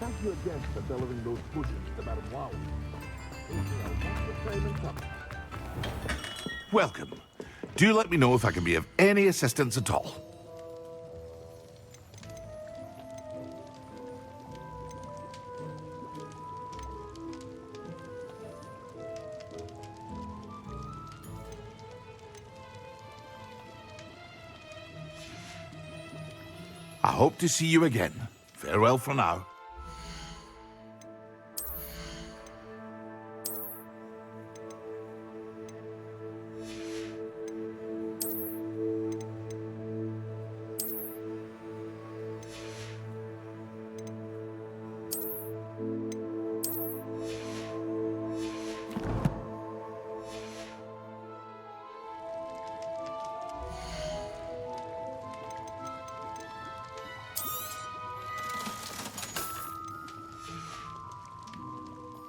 Thank you again for delivering those pushes to Madame Wow. The same in summer. Welcome. Do let me know if I can be of any assistance at all. I hope to see you again. Farewell for now.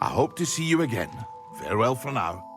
I hope to see you again. Farewell for now.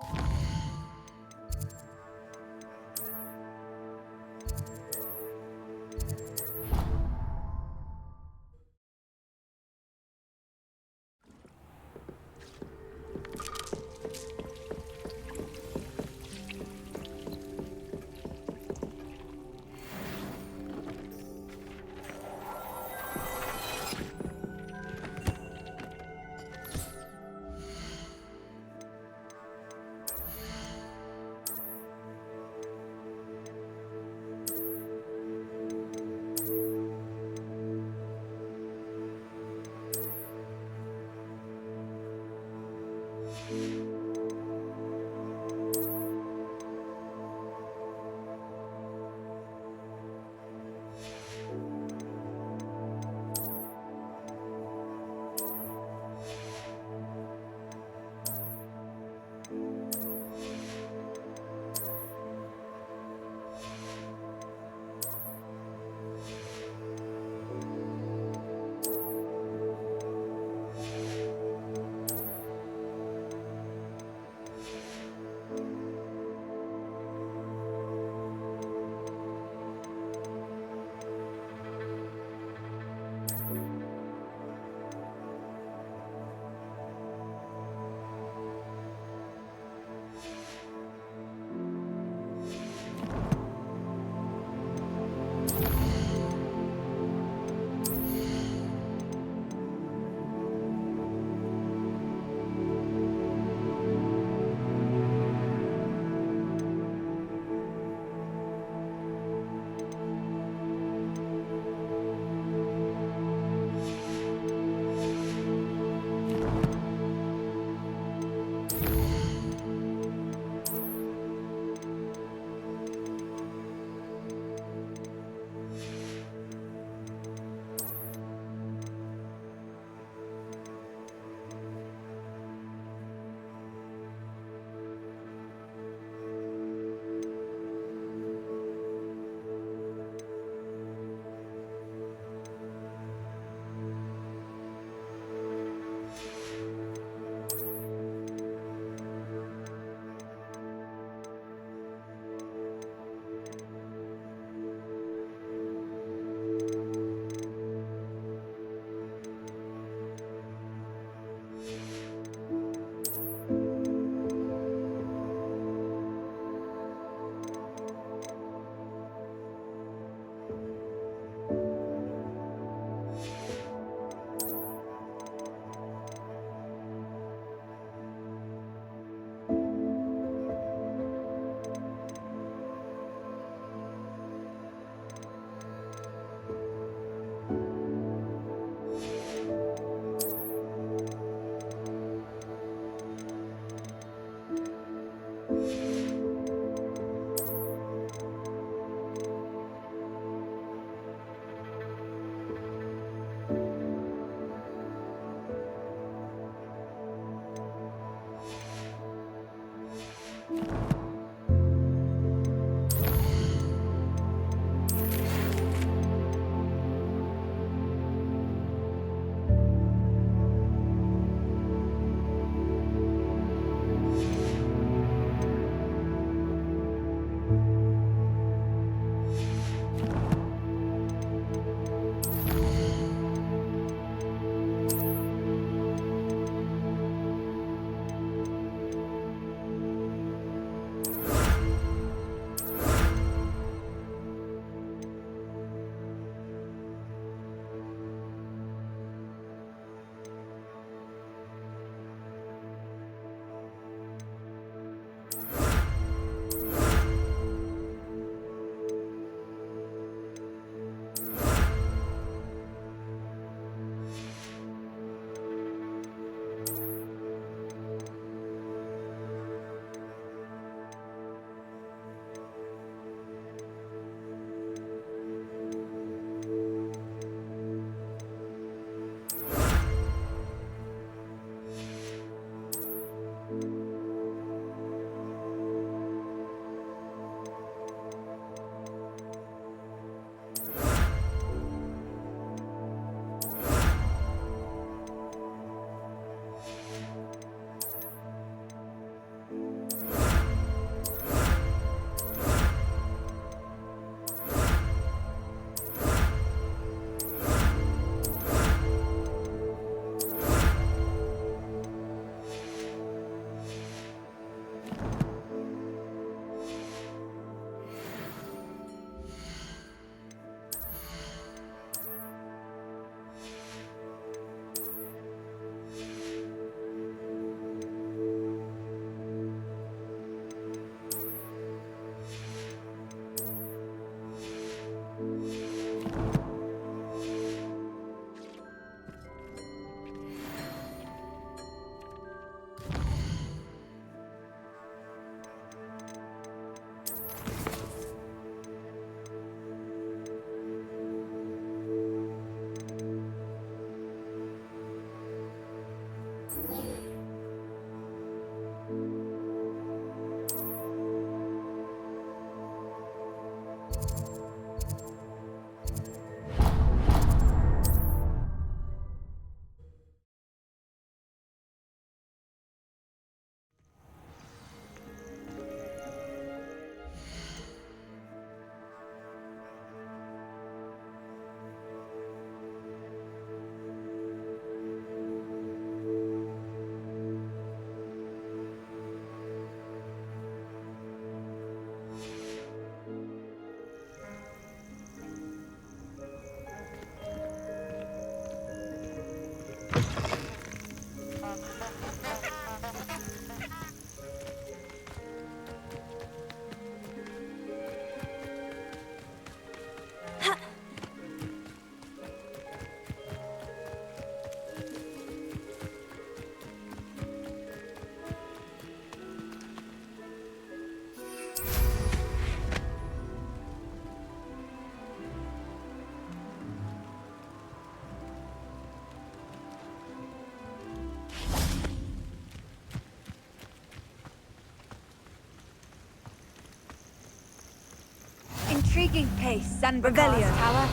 Intriguing place, San Revelio Tower.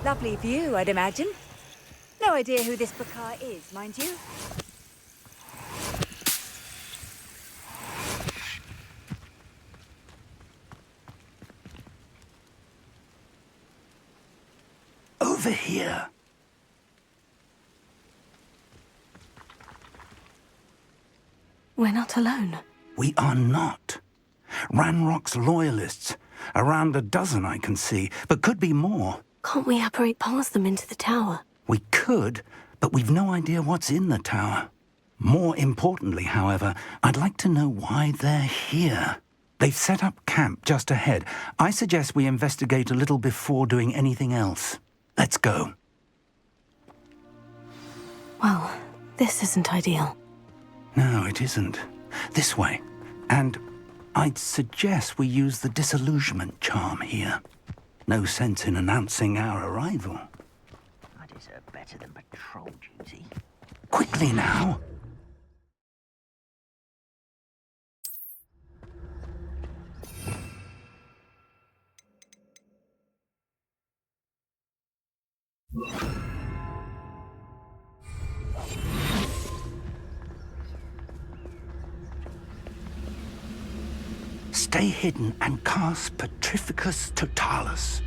Lovely view, I'd imagine. No idea who this Bakar is, mind you. Over here. We're not alone. We are not. Ranrock's loyalists. Around a dozen I can see, but could be more. Can't we apparate past them into the tower? We could, but we've no idea what's in the tower. More importantly, however, I'd like to know why they're here. They've set up camp just ahead. I suggest we investigate a little before doing anything else. Let's go. Well, this isn't ideal. No, it isn't. This way. And I'd suggest we use the disillusionment charm here. No sense in announcing our arrival. I deserve better than patrol duty. Quickly now. Stay hidden and cast Petrificus Totalis.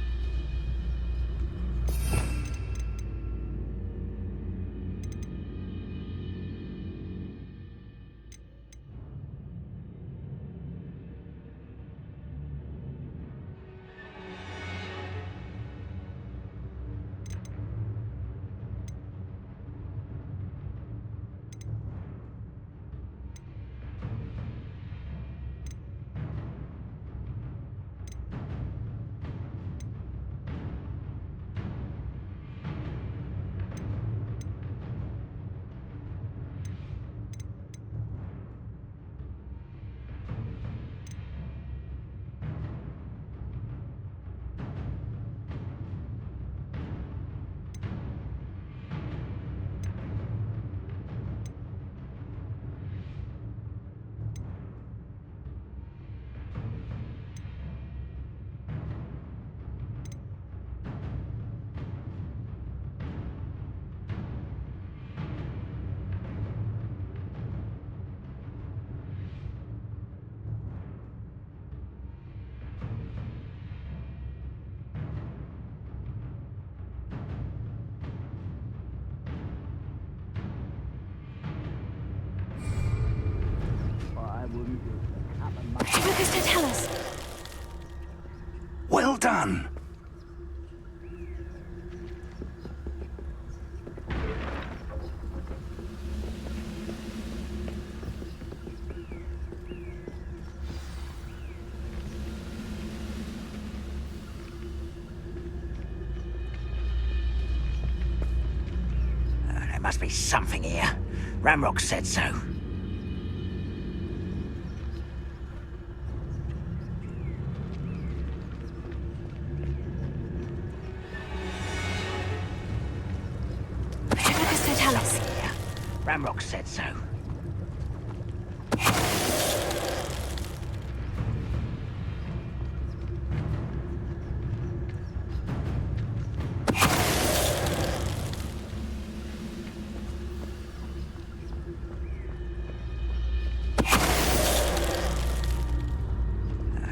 Lucas, to tell us. Well done. There must be something here. Ramrock said so. Lucas, to tell us. Ramrock said so.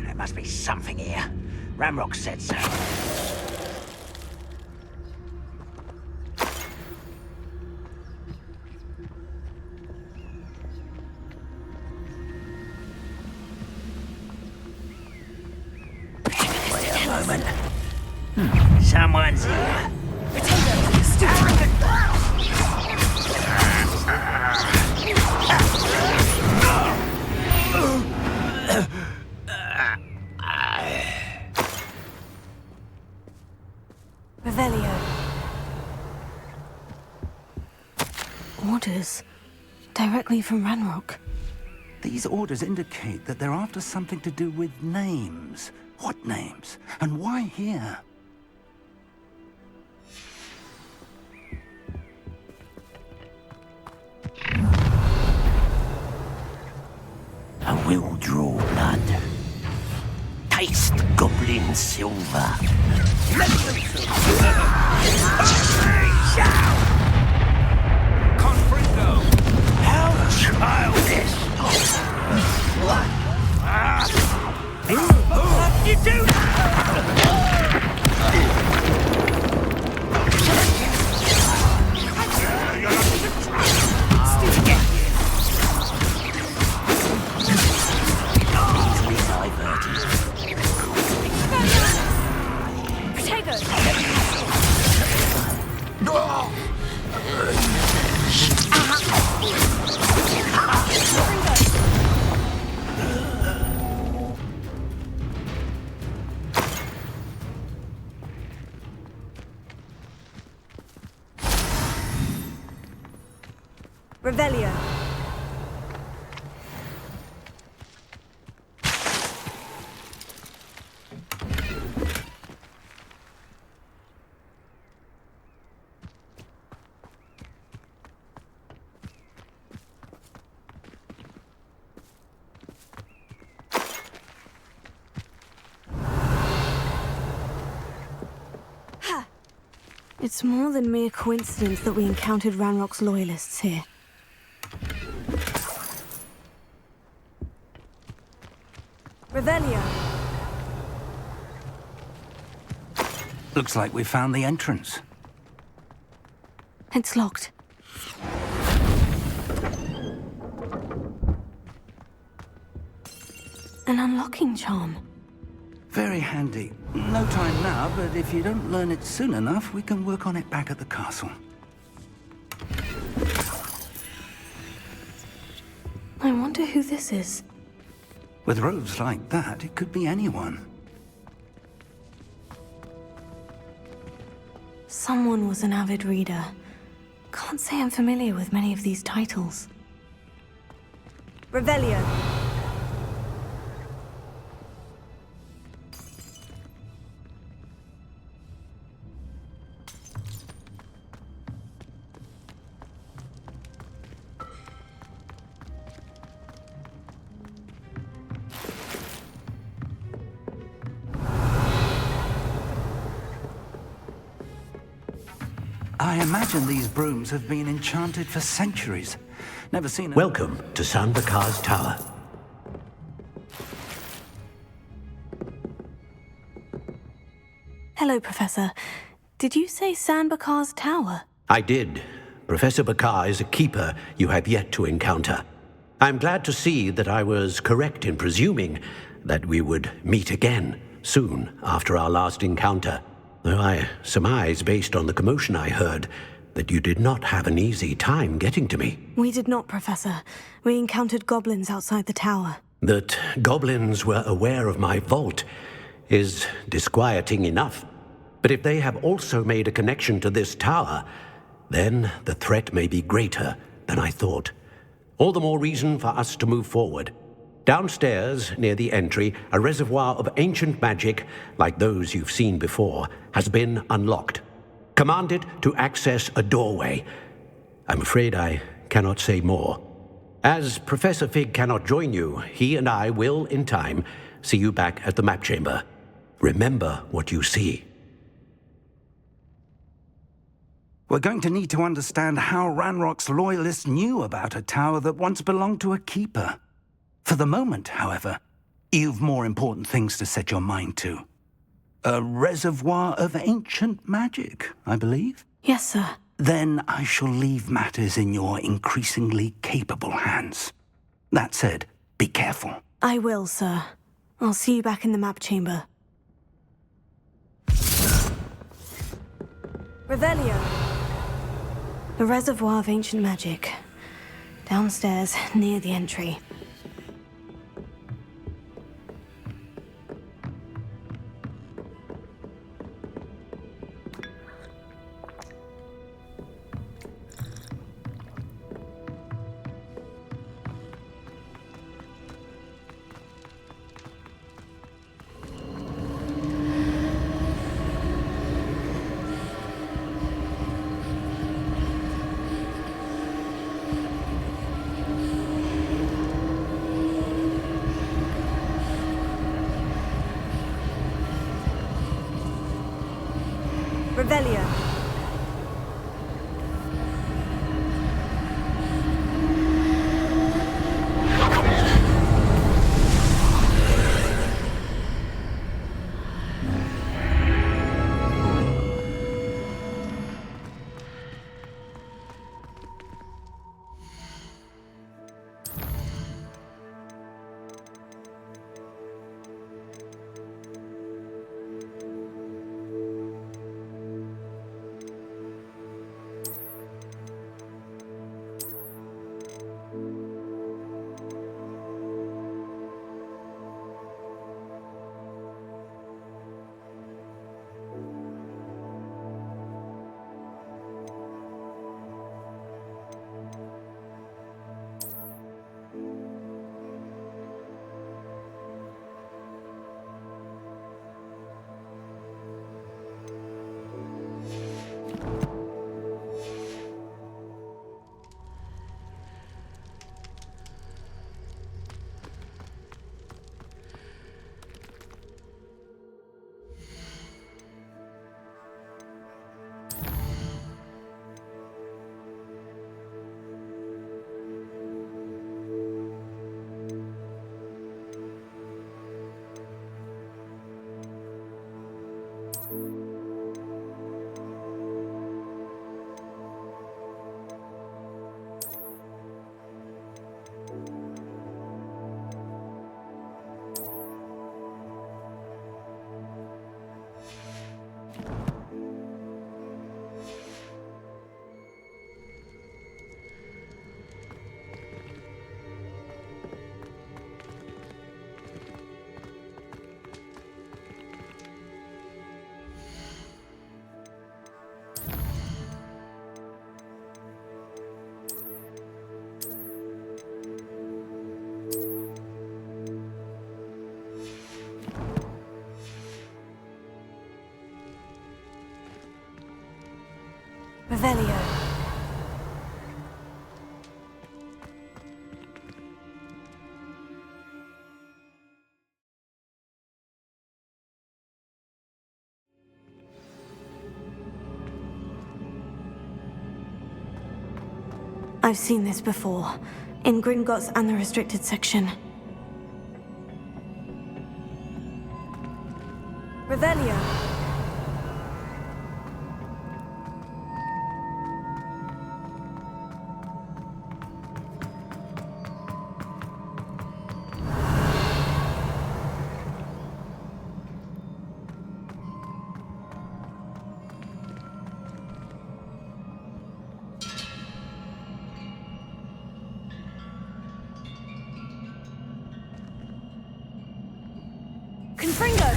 There must be something here. Ramrock said so. Someone's here. Revelio. Orders. Directly from Ranrock. These orders indicate that they're after something to do with names. What names? And why here? I will draw blood. Taste goblin silver. Confringo! How childish! You do Revelio. It's more than mere coincidence that we encountered Ranrock's loyalists here. Revelio. Looks like we found the entrance. It's locked. An unlocking charm. Very handy. No time now, but if you don't learn it soon enough, we can work on it back at the castle. I wonder who this is. With robes like that, it could be anyone. Someone was an avid reader. Can't say I'm familiar with many of these titles. Revelio. I imagine these brooms have been enchanted for centuries. Never seen a... Welcome to San Bakar's Tower. Hello, Professor. Did you say San Bakar's Tower? I did. Professor Bakar is a keeper you have yet to encounter. I'm glad to see that I was correct in presuming that we would meet again soon after our last encounter. Though I surmise, based on the commotion I heard, that you did not have an easy time getting to me. We did not, Professor. We encountered goblins outside the tower. That goblins were aware of my vault is disquieting enough. But if they have also made a connection to this tower, then the threat may be greater than I thought. All the more reason for us to move forward. Downstairs, near the entry, a reservoir of ancient magic, like those you've seen before, has been unlocked. Command it to access a doorway. I'm afraid I cannot say more. As Professor Fig cannot join you, he and I will, in time, see you back at the map chamber. Remember what you see. We're going to need to understand how Ranrock's loyalists knew about a tower that once belonged to a keeper. For the moment, however, you've more important things to set your mind to. A reservoir of ancient magic, I believe? Yes, sir. Then I shall leave matters in your increasingly capable hands. That said, be careful. I will, sir. I'll see you back in the map chamber. Revelio. A reservoir of ancient magic. Downstairs, near the entry. Revelio. Revelio. I've seen this before, in Gringotts and the restricted section. Revelio. Confringo!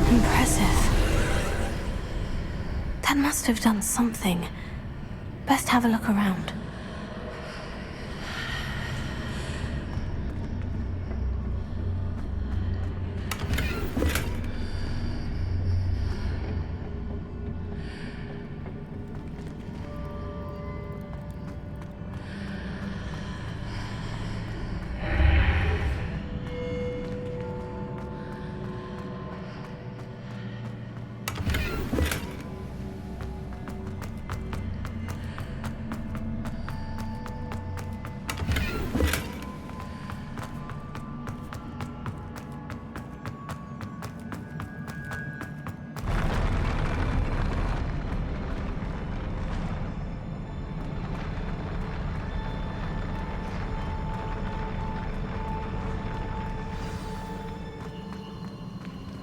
Impressive. That must have done something. Best have a look around.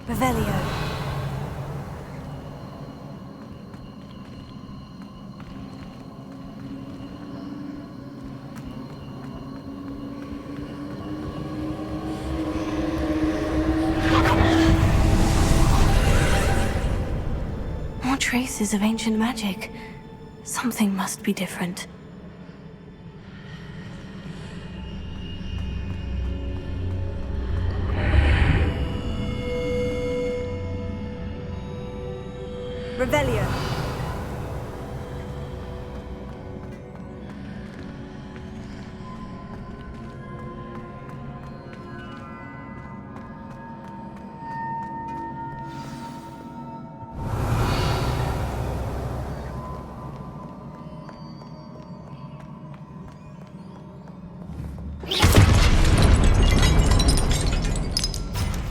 Revelio. More traces of ancient magic. Something must be different. Revelio.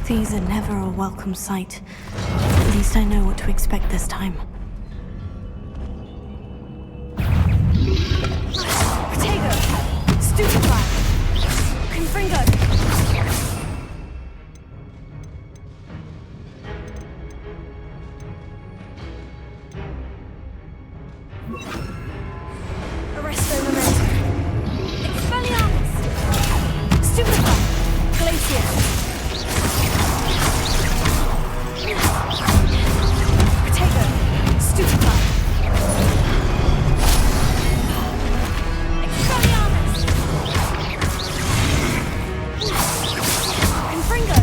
These are never a welcome sight. At least I know what to expect this time. Protego! Stupefy! Confringo! Arresto Momentum! Expelliarmus! Stupefy! Glacier! Protego! Stupefy! Expelliarmus! Confringo!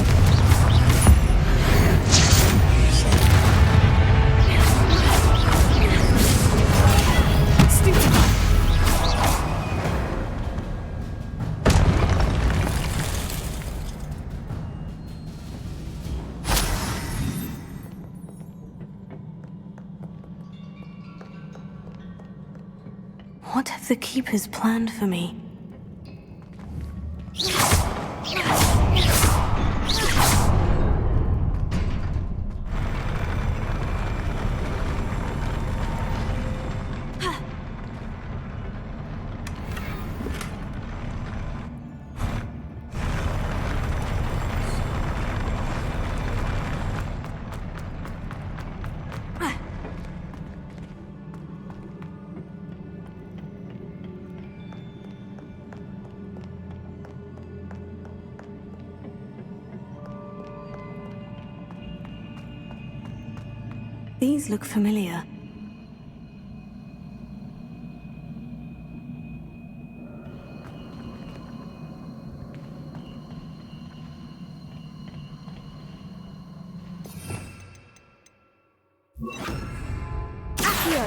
Stupefy! What have the Keepers planned for me? These look familiar. Accio!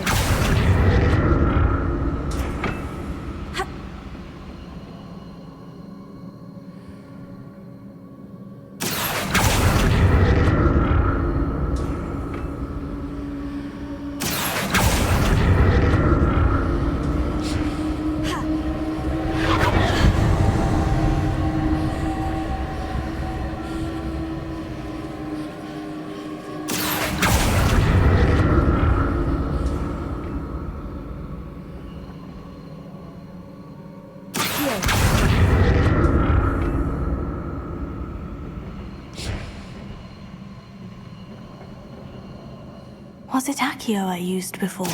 Was it Accio I used before?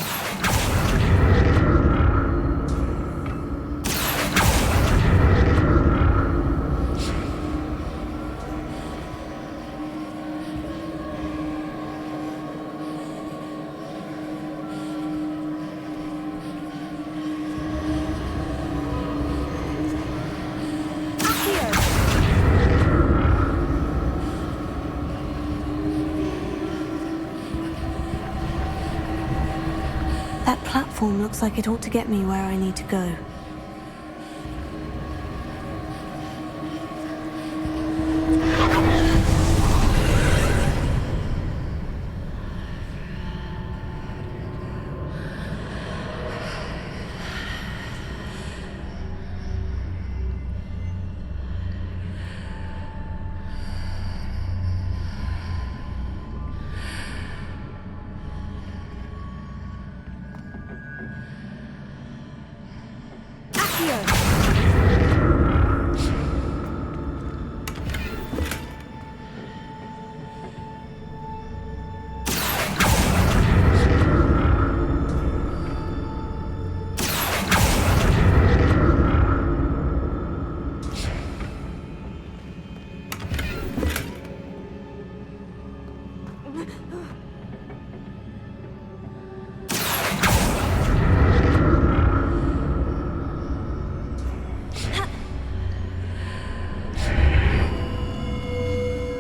platform looks like it ought to get me where I need to go.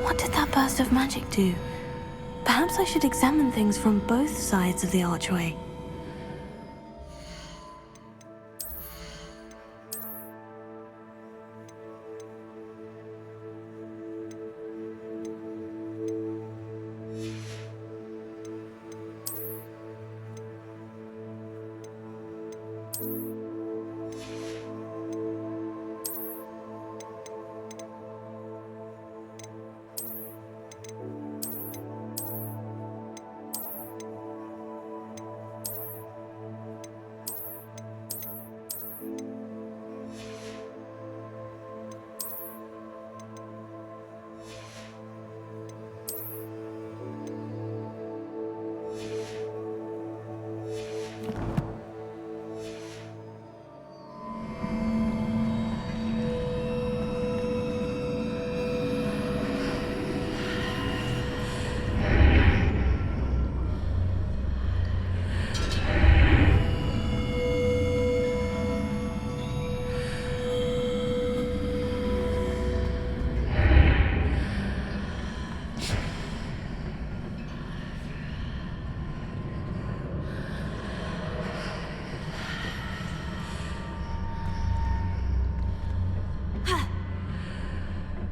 What did that burst of magic do? Perhaps I should examine things from both sides of the archway.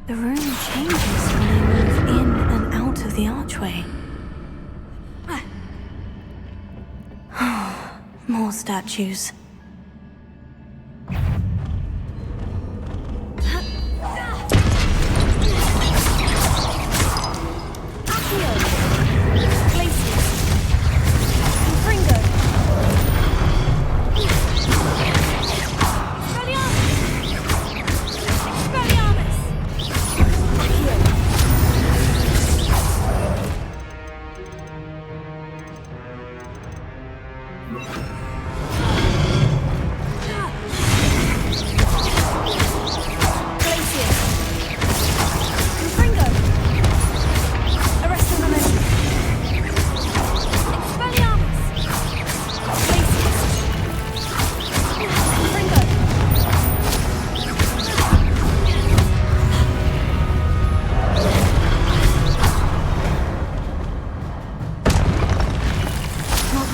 The room changes when I move in and out of the archway. More statues.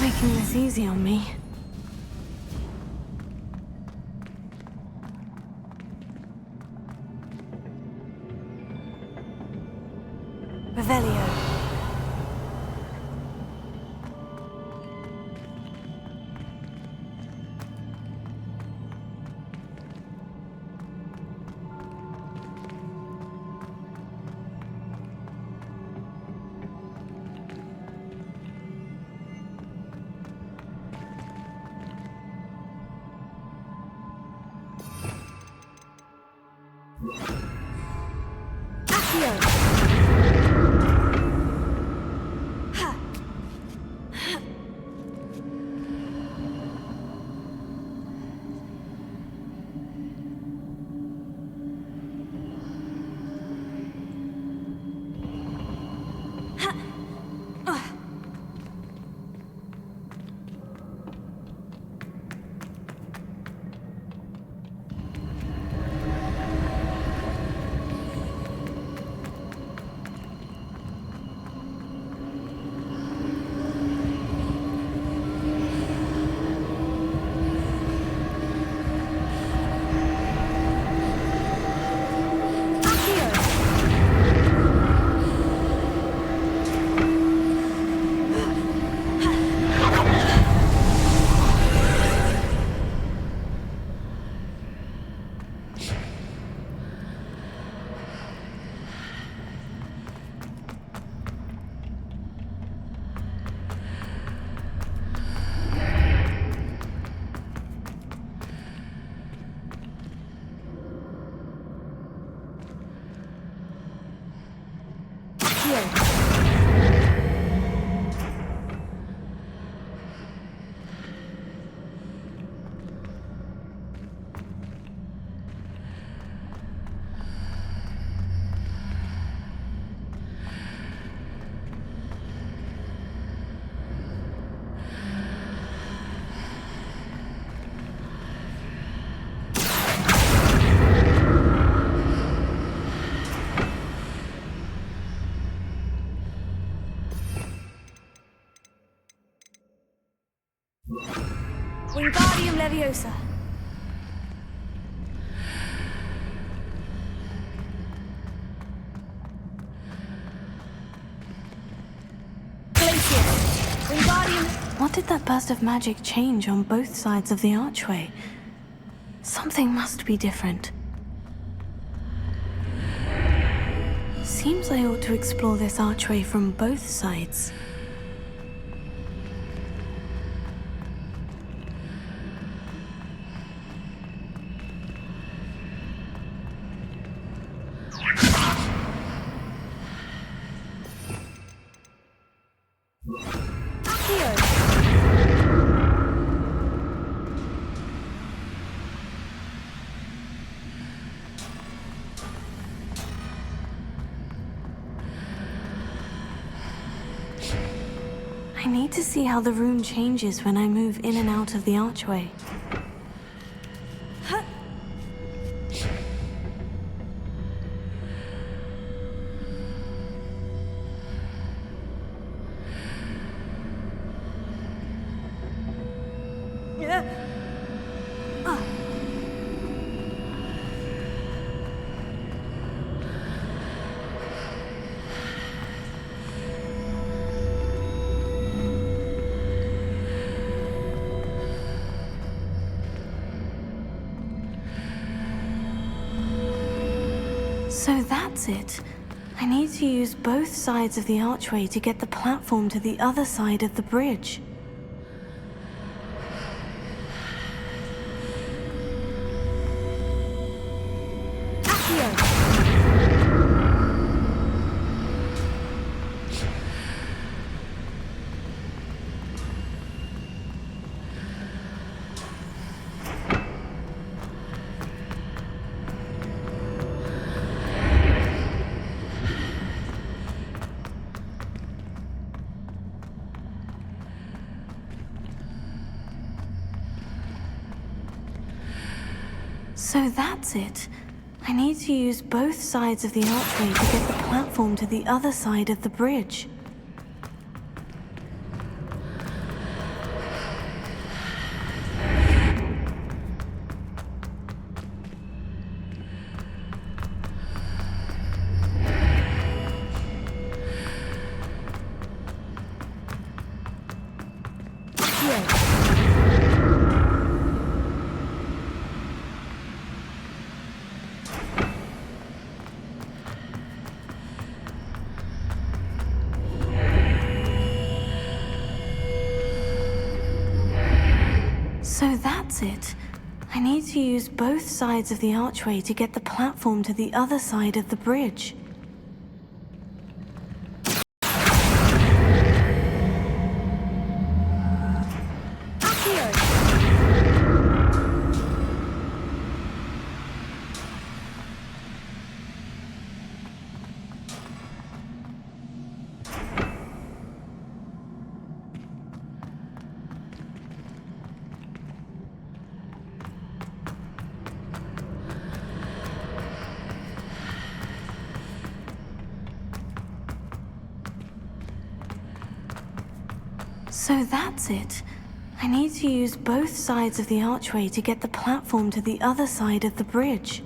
Making this easy on me. Revelio. Wingardium Leviosa. What did that burst of magic change on both sides of the archway? Something must be different. Seems I ought to explore this archway from both sides. I need to see how the room changes when I move in and out of the archway. So that's it. I need to use both sides of the archway to get the platform to the other side of the bridge. So that's it. I need to use both sides of the archway to get the platform to the other side of the bridge. So that's it. I need to use both sides of the archway to get the platform to the other side of the bridge. So that's it. I need to use both sides of the archway to get the platform to the other side of the bridge.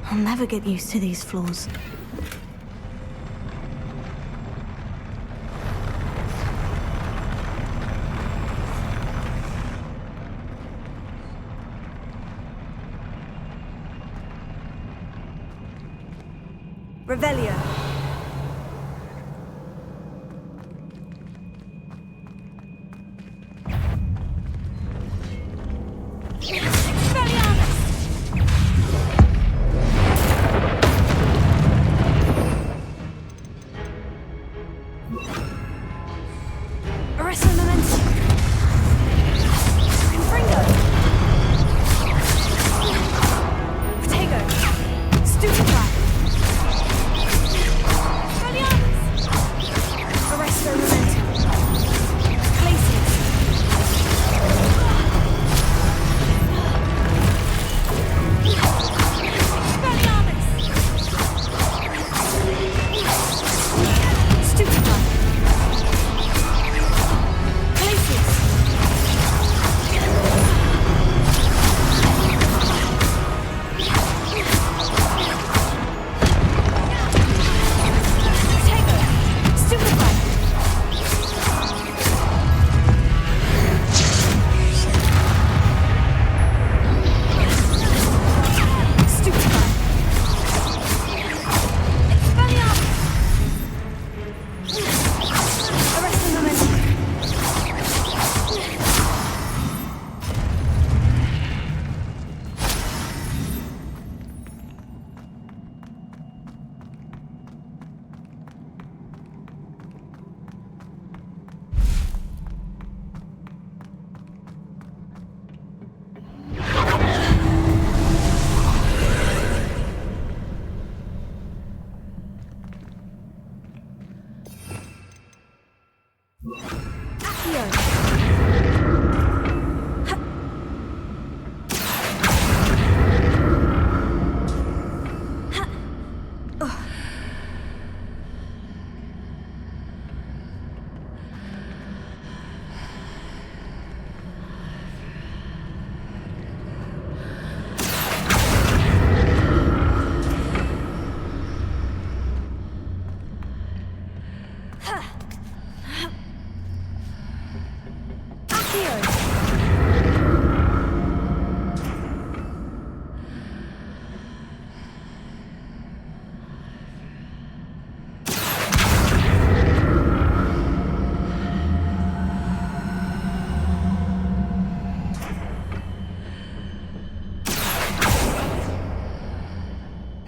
I'll never get used to these floors. Revelio.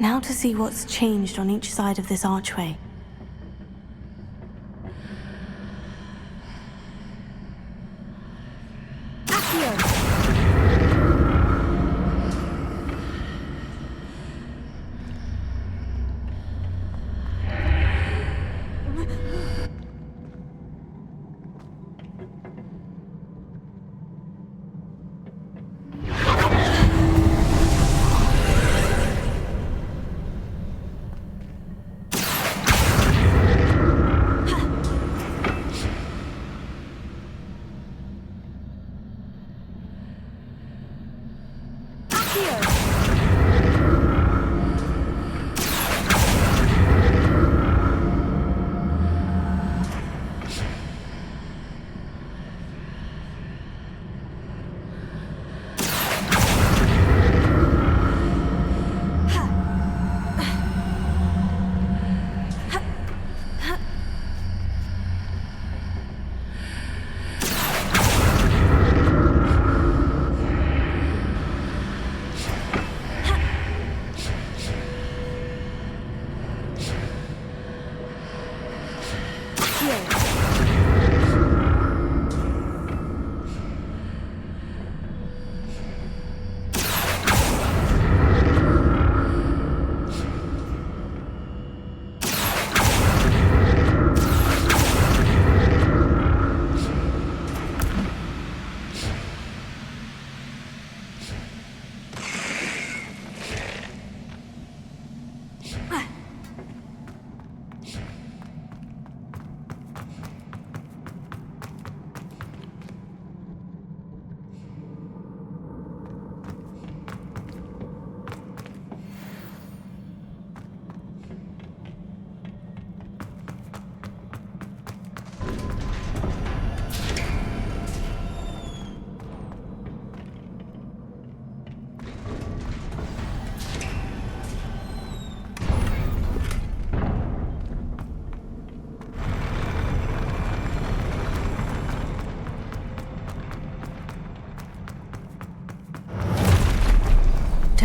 Now to see what's changed on each side of this archway.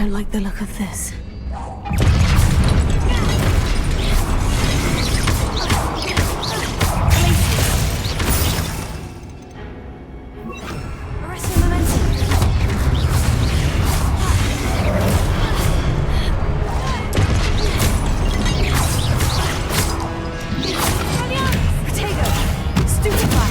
don't like the look of this. Arresting momentum. Potato. Stupefy.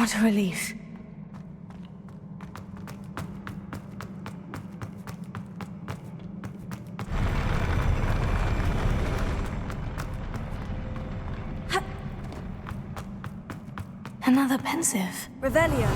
What a relief. Another pensive. Revelio.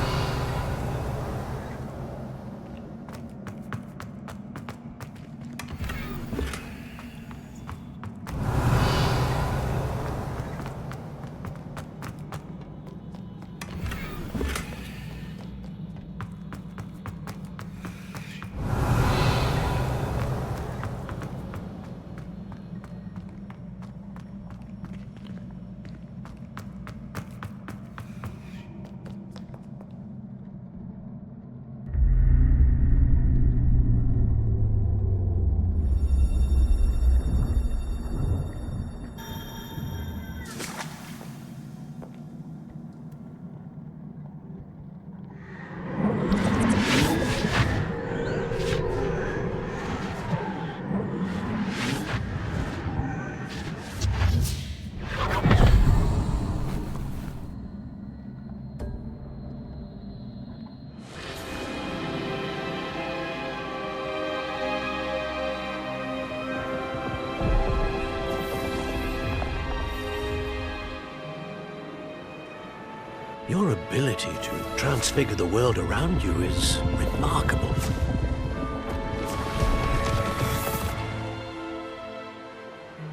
Your ability to transfigure the world around you is remarkable.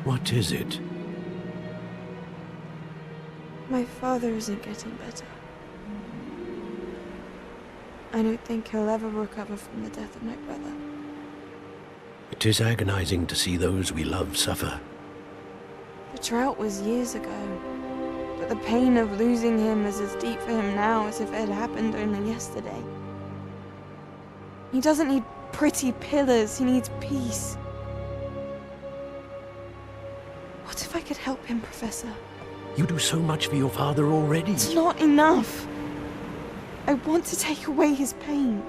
What is it? My father isn't getting better. I don't think he'll ever recover from the death of my brother. It is agonizing to see those we love suffer. The drought was years ago, but the pain of losing him is as deep for him now as if it had happened only yesterday. He doesn't need pretty pillars, he needs peace. What if I could help him, Professor? You do so much for your father already. It's not enough. I want to take away his pain.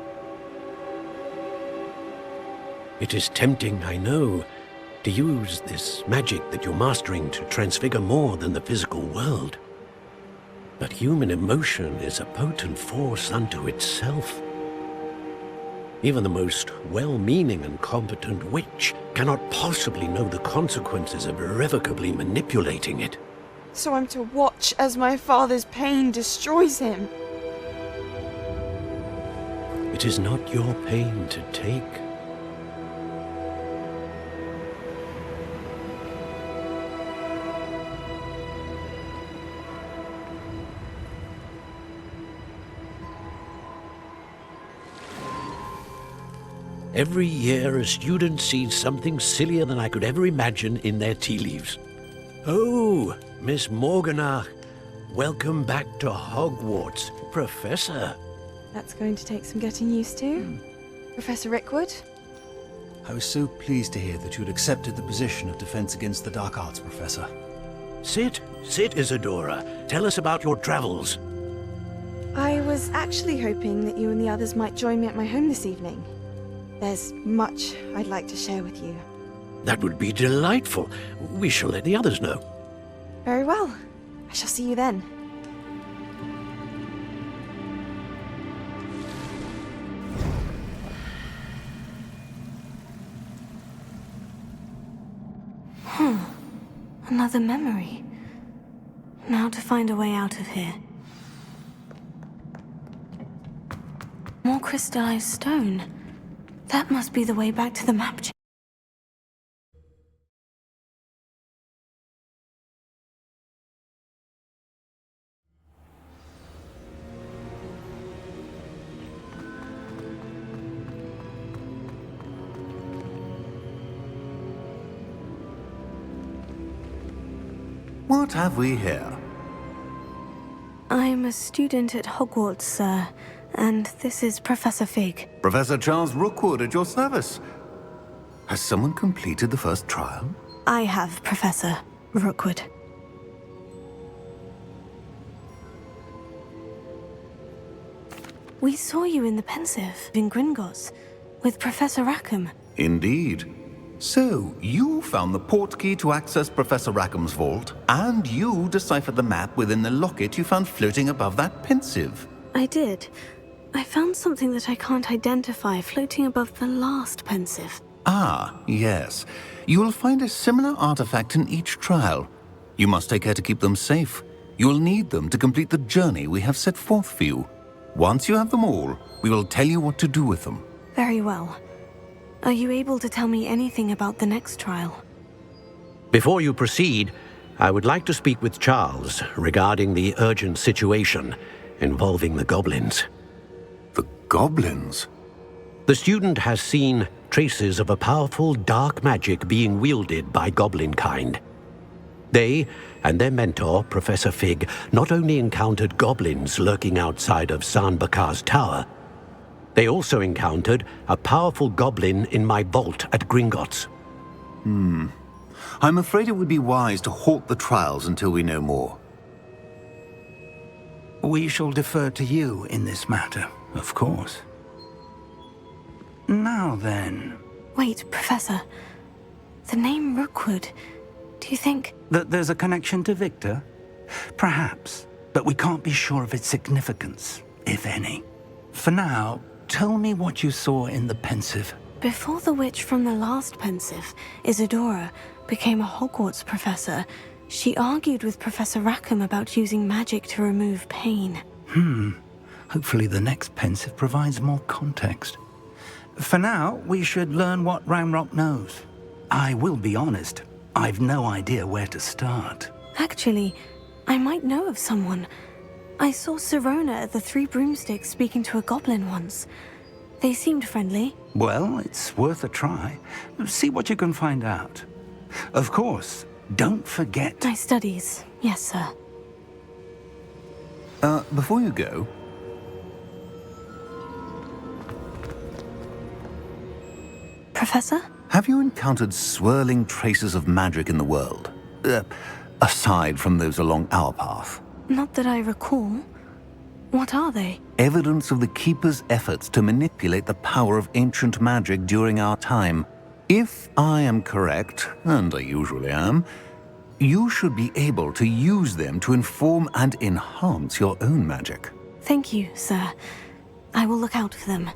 It is tempting, I know, to use this magic that you're mastering to transfigure more than the physical world. But human emotion is a potent force unto itself. Even the most well-meaning and competent witch cannot possibly know the consequences of irrevocably manipulating it. So I'm to watch as my father's pain destroys him. It is not your pain to take. Every year, a student sees something sillier than I could ever imagine in their tea leaves. Oh, Miss Morganach, welcome back to Hogwarts, Professor. That's going to take some getting used to. Professor Rickwood? I was so pleased to hear that you'd accepted the position of Defense Against the Dark Arts, Professor. Sit, Isadora. Tell us about your travels. I was actually hoping that you and the others might join me at my home this evening. There's much I'd like to share with you. That would be delightful. We shall let the others know. Very well. I shall see you then. Another memory. Now to find a way out of here. More crystallized stone. That must be the way back to the map. What have we here? I'm a student at Hogwarts, sir, and this is Professor Fig. Professor Charles Rookwood at your service. Has someone completed the first trial? I have, Professor Rookwood. We saw you in the Pensive in Gringotts with Professor Rackham. Indeed. So, you found the portkey to access Professor Rackham's vault, and you deciphered the map within the locket you found floating above that Pensive. I did. I found something that I can't identify floating above the last Pensive. Ah, yes. You will find a similar artifact in each trial. You must take care to keep them safe. You will need them to complete the journey we have set forth for you. Once you have them all, we will tell you what to do with them. Very well. Are you able to tell me anything about the next trial? Before you proceed, I would like to speak with Charles regarding the urgent situation involving the goblins. The goblins? The student has seen traces of a powerful dark magic being wielded by goblin kind. They and their mentor, Professor Fig, not only encountered goblins lurking outside of San Bakar's tower, they also encountered a powerful goblin in my vault at Gringotts. I'm afraid it would be wise to halt the trials until we know more. We shall defer to you in this matter, of course. Now then... Wait, Professor. The name Rookwood. Do you think... That there's a connection to Victor? Perhaps, but we can't be sure of its significance, if any. For now, tell me what you saw in the Pensive. Before the witch from the last Pensive, Isadora, became a Hogwarts professor, she argued with Professor Rackham about using magic to remove pain. Hopefully the next pensive provides more context. For now, we should learn what Ramrock knows. I will be honest, I've no idea where to start. Actually, I might know of someone. I saw Sirona at the Three Broomsticks speaking to a goblin once. They seemed friendly. Well, it's worth a try. See what you can find out. Of course, don't forget... My studies, yes, sir. Before you go... Professor? Have you encountered swirling traces of magic in the world? Aside from those along our path? Not that I recall. What are they? Evidence of the Keeper's efforts to manipulate the power of ancient magic during our time. If I am correct, and I usually am, you should be able to use them to inform and enhance your own magic. Thank you, sir. I will look out for them.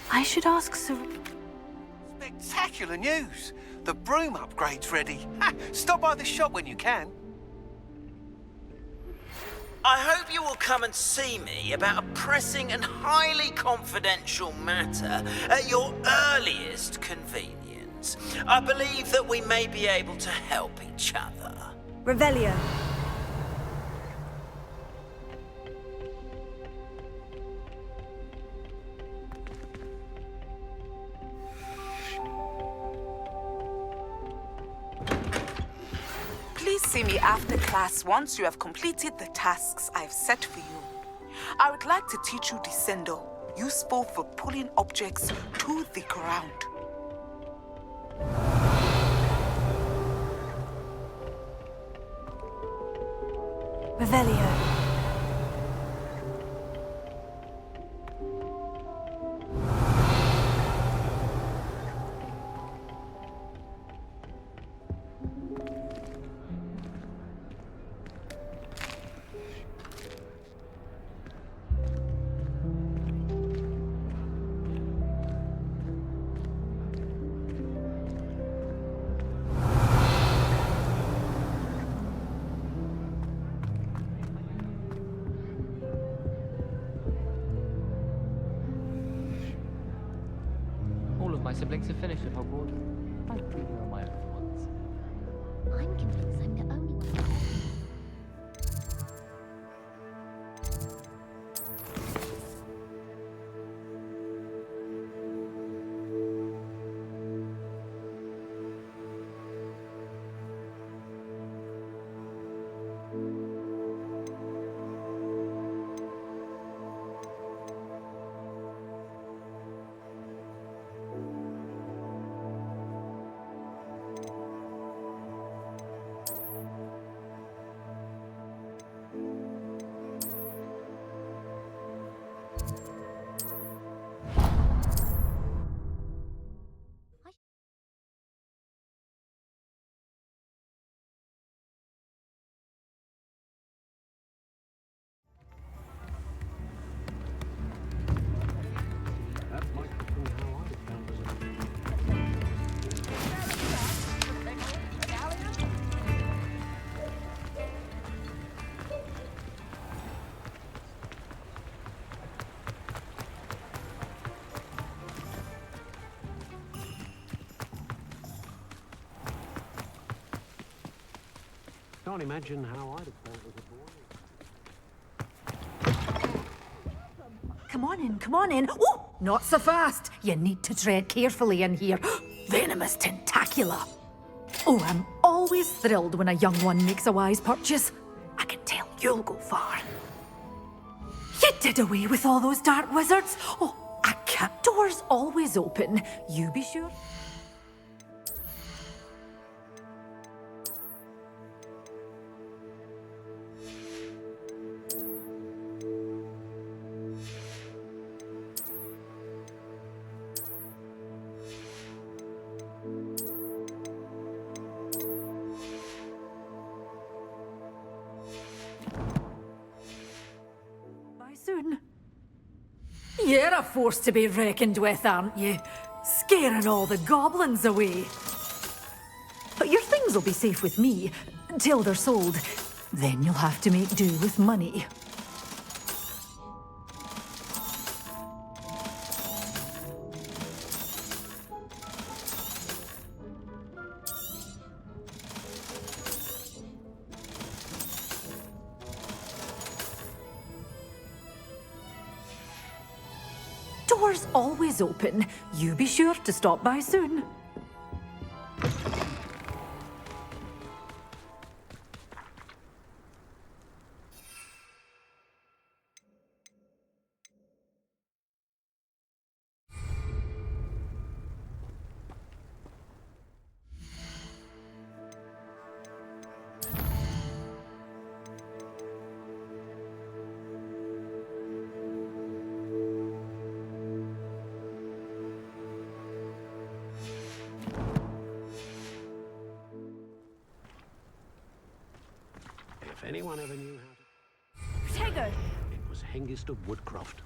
I should ask Sir... Spectacular news! The broom upgrade's ready. Ha! Stop by the shop when you can. I hope you will come and see me about a pressing and highly confidential matter at your earliest convenience. I believe that we may be able to help each other. Revelio. Please see me after class once you have completed the tasks I've set for you. I would like to teach you Descendo, useful for pulling objects to the ground. Revelio. My siblings have finished at Hogwarts. I think they're on my own for once. I'm convinced I'm the only one. Can't imagine how I'd have felt as a boy. Come on in, come on in. Ooh! Not so fast. You need to tread carefully in here. Venomous tentacula. Oh, I'm always thrilled when a young one makes a wise purchase. I can tell you'll go far. You did away with all those dark wizards. Oh, a cat door's always open. You be sure. Soon. You're a force to be reckoned with, aren't you? Scaring all the goblins away. But your things will be safe with me, till they're sold. Then you'll have to make do with money. Door's always open. You be sure to stop by soon. If anyone ever knew how to... Protego! It was Hengist of Woodcroft.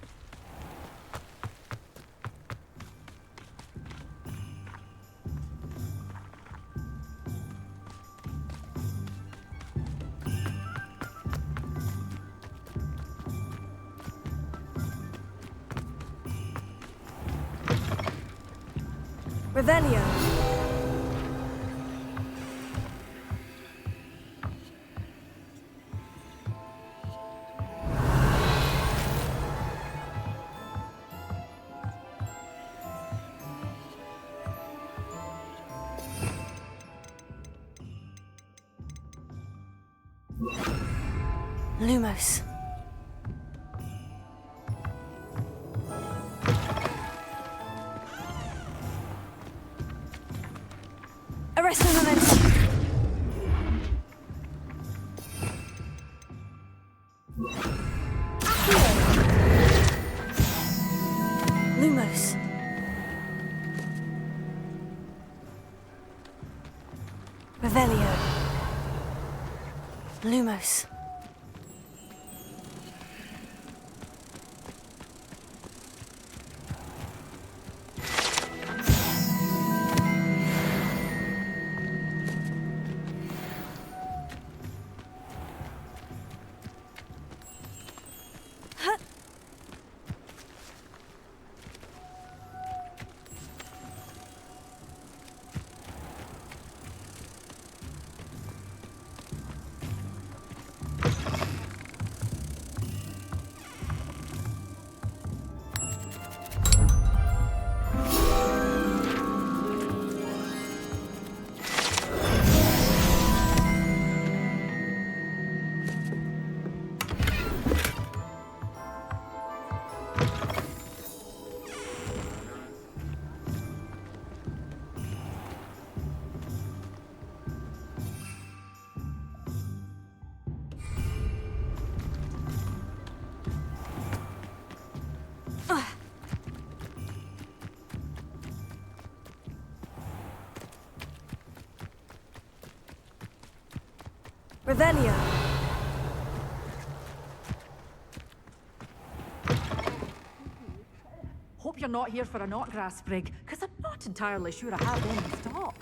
Revelio. Lumos. Arrest a moment. Lumos. Revelio. Lumos. Revelio. Hope you're not here for a knotgrass sprig, because I'm not entirely sure I have one in stock.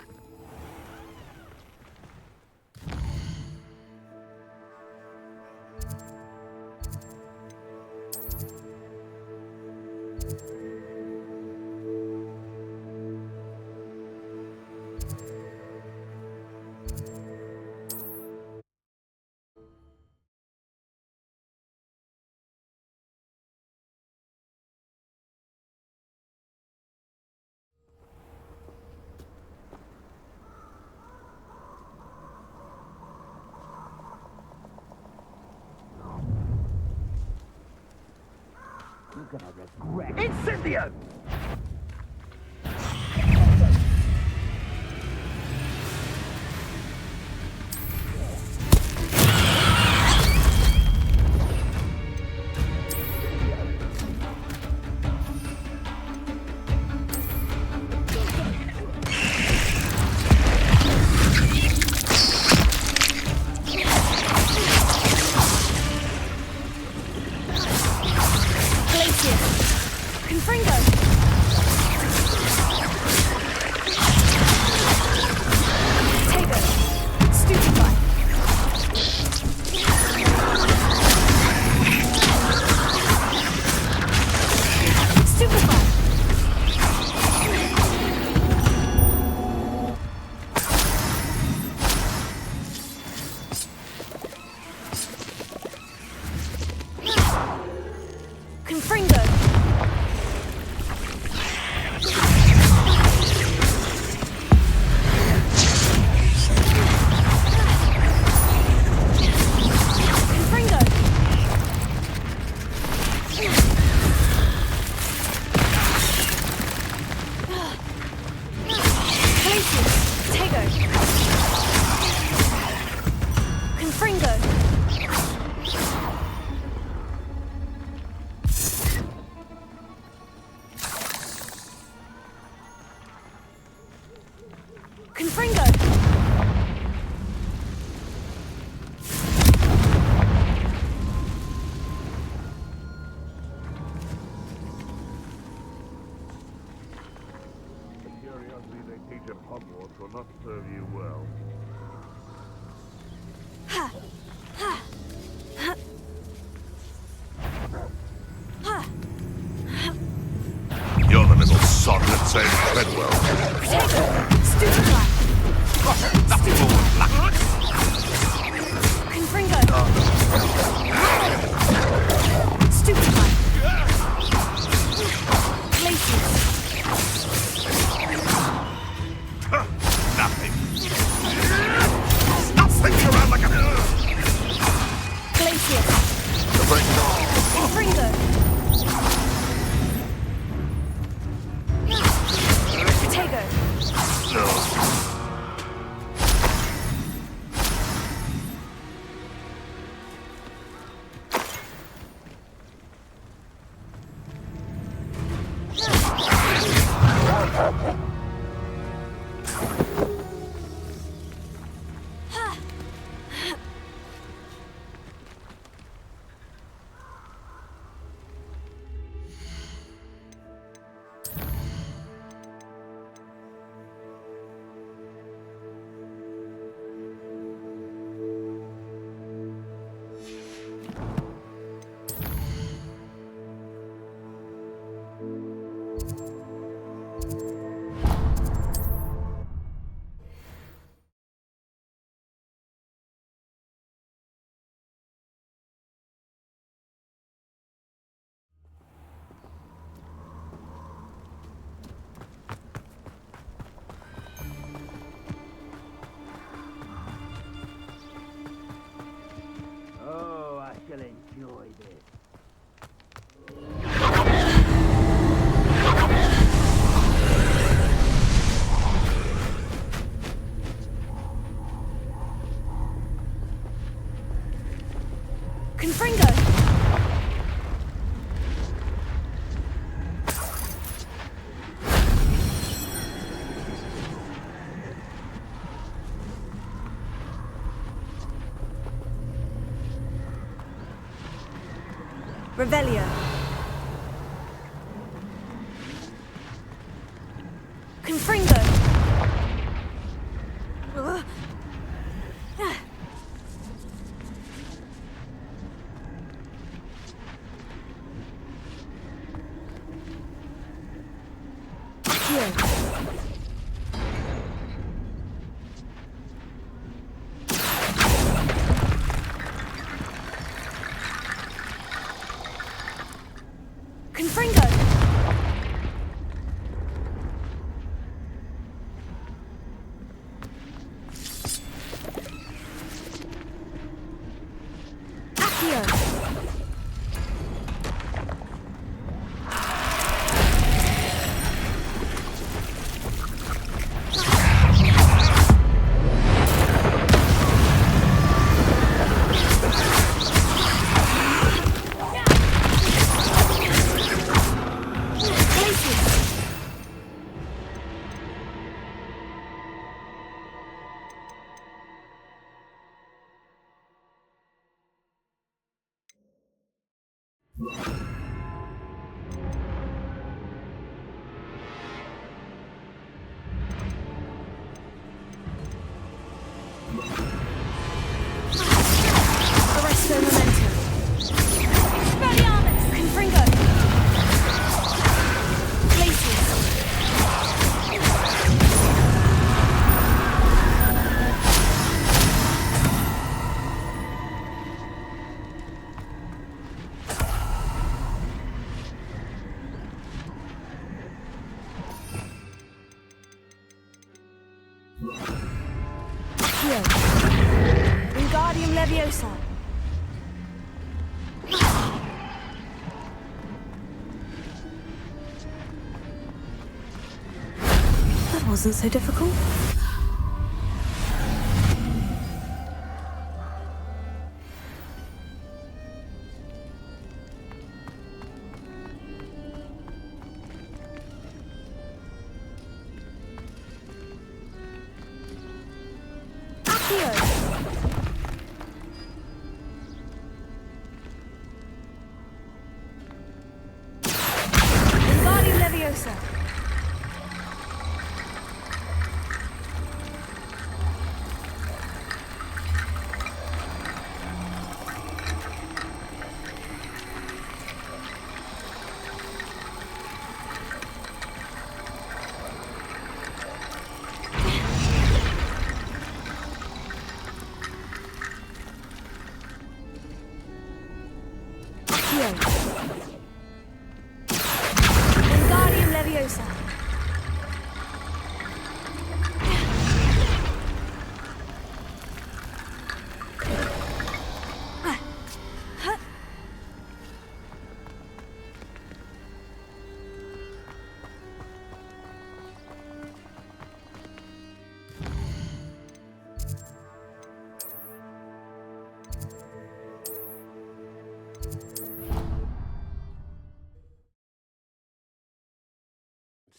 gonna regret. Incendio! Teach at Hogwarts will not serve you well. You're the little sod that saves Treadwell. Stupid Nothing. Stop thinking around like a... Glacius. The break it on. Confringo. Protego. Oh, I shall enjoy this. Confringo. Revelio. Confringo. Confringo. Accio. Arresto momentum. Expelliarmus! Confringo! Glacius! Accio. Wingardium Leviosa. That wasn't so difficult. Accio. Wingardium Leviosa. Accio. Wingardium Leviosa.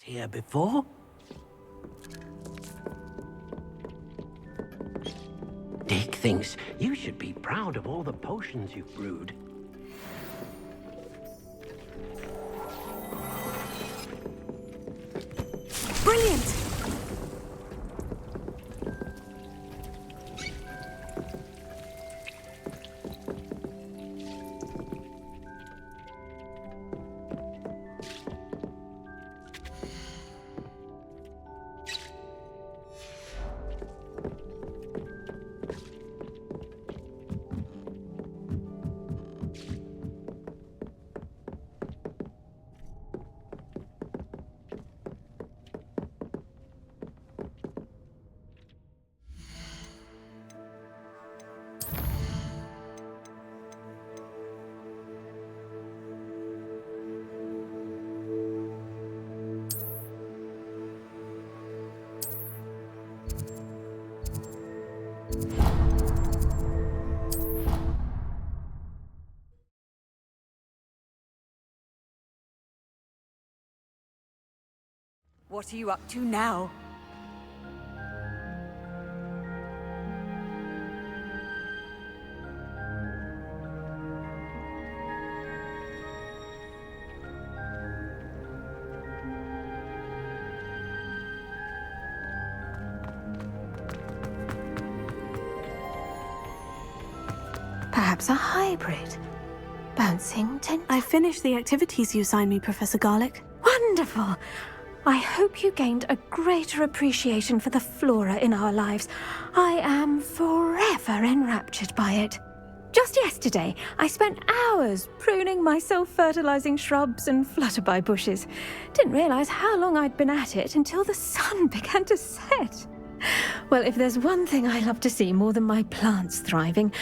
Here before? Dick thinks you should be proud of all the potions you've brewed. Brilliant! What are you up to now? Perhaps a hybrid. Bouncing tent. I finished the activities you assigned me, Professor Garlick. Wonderful! I hope you gained a greater appreciation for the flora in our lives. I am forever enraptured by it. Just yesterday, I spent hours pruning my self-fertilizing shrubs and flutterby bushes. Didn't realize how long I'd been at it until the sun began to set. Well, if there's one thing I love to see more than my plants thriving,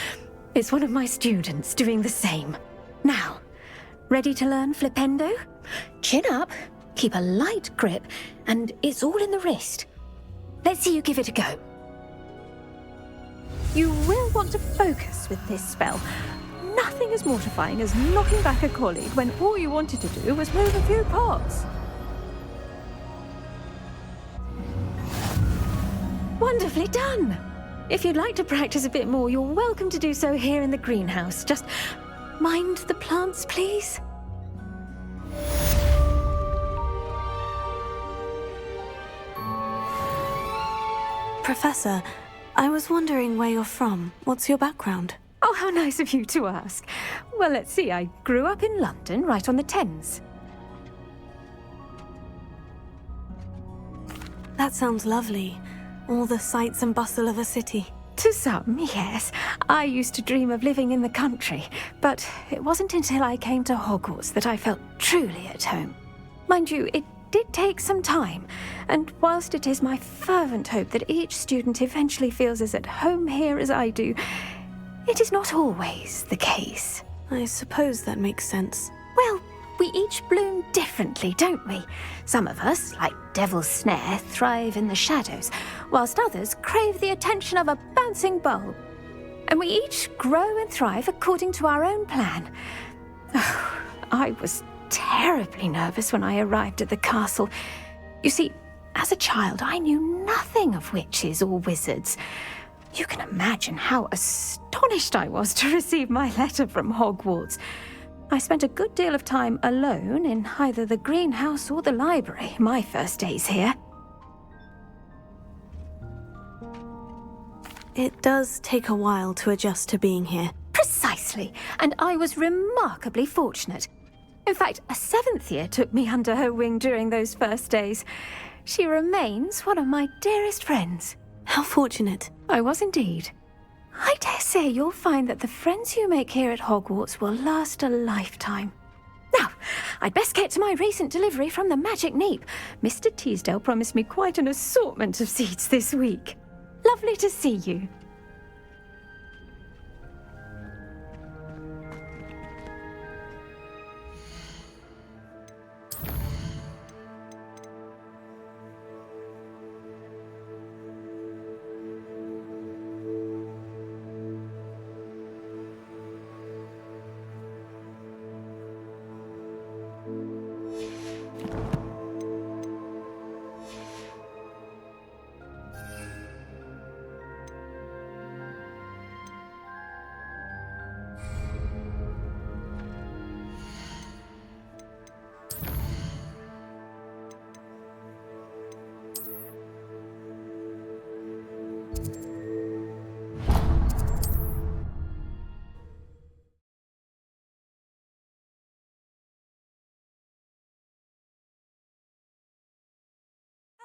it's one of my students doing the same. Now, ready to learn Flipendo? Chin up, keep a light grip, and it's all in the wrist. Let's see you give it a go. You will want to focus with this spell. Nothing as mortifying as knocking back a colleague when all you wanted to do was move a few pots. Wonderfully done! If you'd like to practice a bit more, you're welcome to do so here in the greenhouse. Just mind the plants, please? Professor, I was wondering where you're from. What's your background? Oh, how nice of you to ask. Well, let's see. I grew up in London, right on the Thames. That sounds lovely. All the sights and bustle of a city. To some, yes. I used to dream of living in the country, but it wasn't until I came to Hogwarts that I felt truly at home. Mind you, it did take some time, and whilst it is my fervent hope that each student eventually feels as at home here as I do, it is not always the case. I suppose that makes sense. Well, we each bloom differently, don't we? Some of us, like Devil's Snare, thrive in the shadows, whilst others crave the attention of a bouncing bulb. And we each grow and thrive according to our own plan. Oh, I was terribly nervous when I arrived at the castle. You see, as a child, I knew nothing of witches or wizards. You can imagine how astonished I was to receive my letter from Hogwarts. I spent a good deal of time alone in either the greenhouse or the library my first days here. It does take a while to adjust to being here. Precisely, and I was remarkably fortunate. In fact, a 7th year took me under her wing during those first days. She remains one of my dearest friends. How fortunate. I was indeed. I dare say you'll find that the friends you make here at Hogwarts will last a lifetime. Now, I'd best get to my recent delivery from the Magic Neep. Mr. Teasdale promised me quite an assortment of seeds this week. Lovely to see you.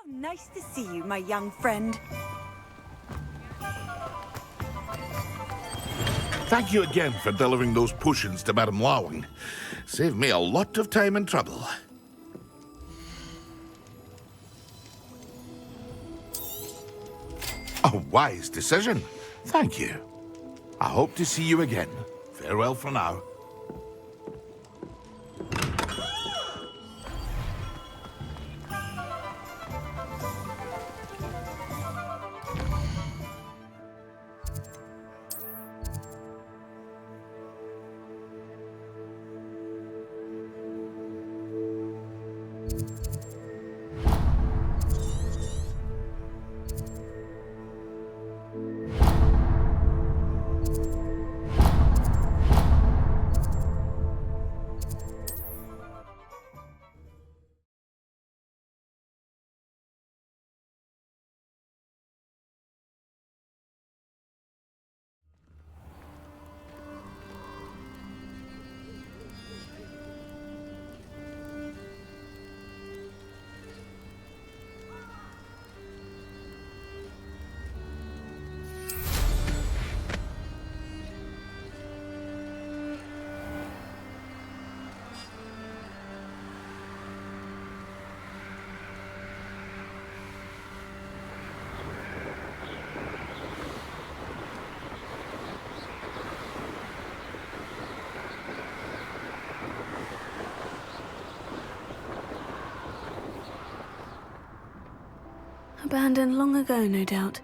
Nice to see you, my young friend. Thank you again for delivering those potions to Madame Lawing. Saved me a lot of time and trouble. A wise decision. Thank you. I hope to see you again. Farewell for now. Abandoned long ago, no doubt.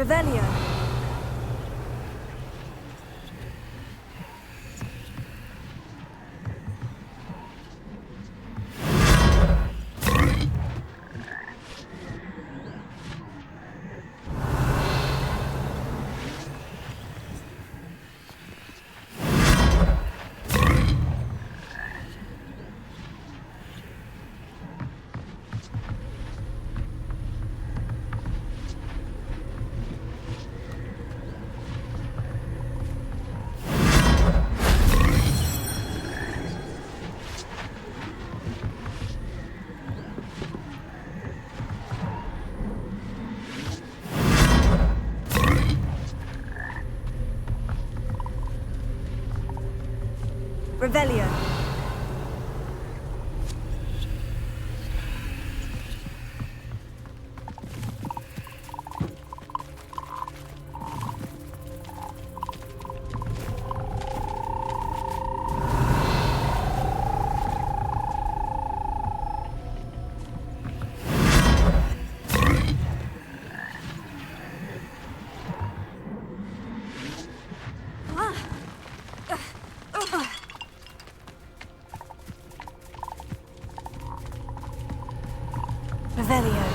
Revelio. Revelio. Revelio.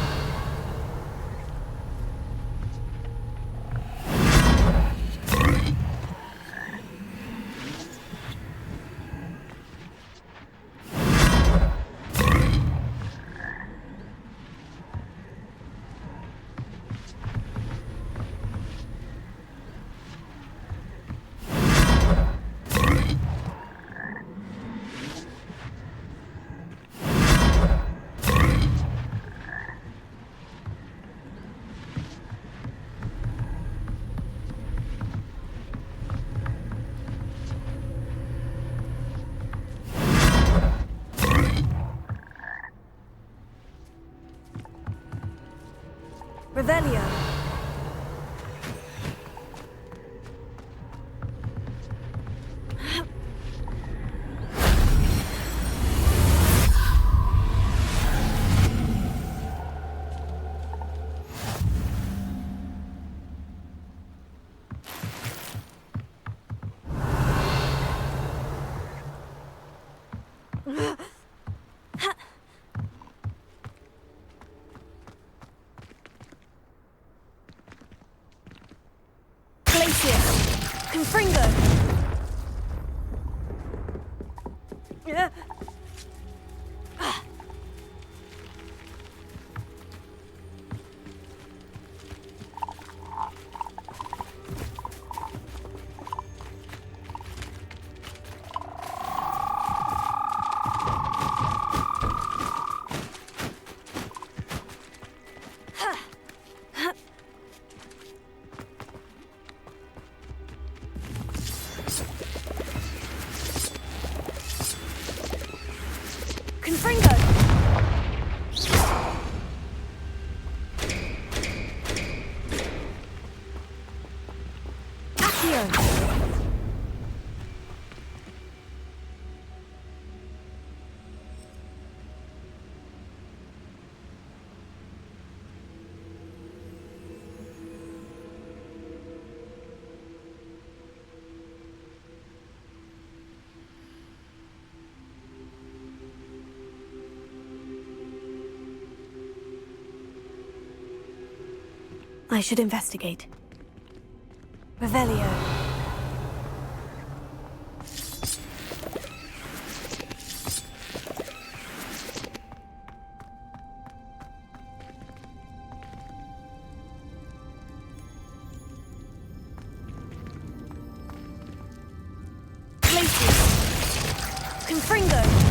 Revelio. Confringo! Yeah. Confringo! Accio! I should investigate. Revelio. Confringo!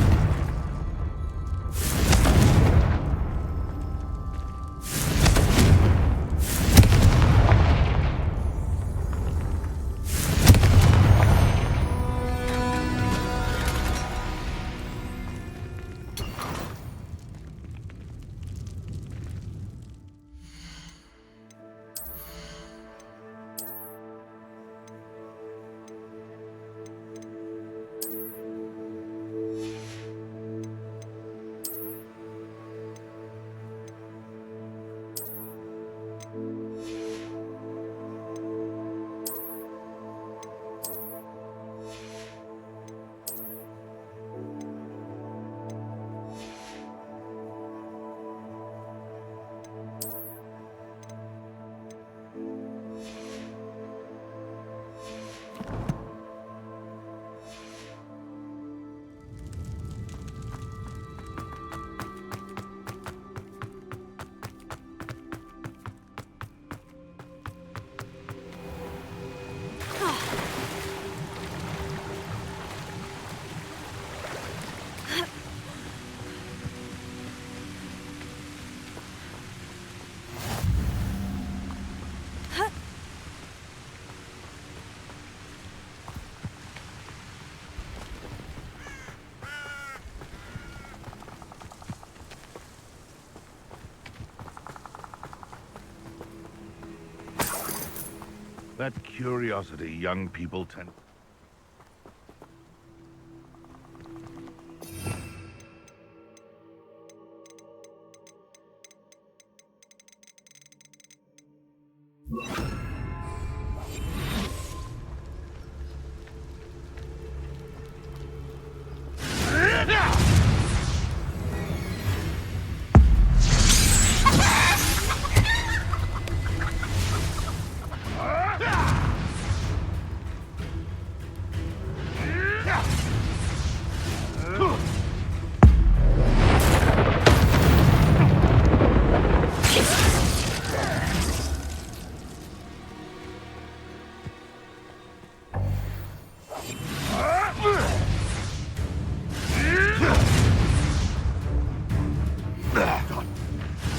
That curiosity young people tend...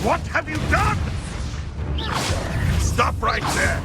What have you done? Stop right there!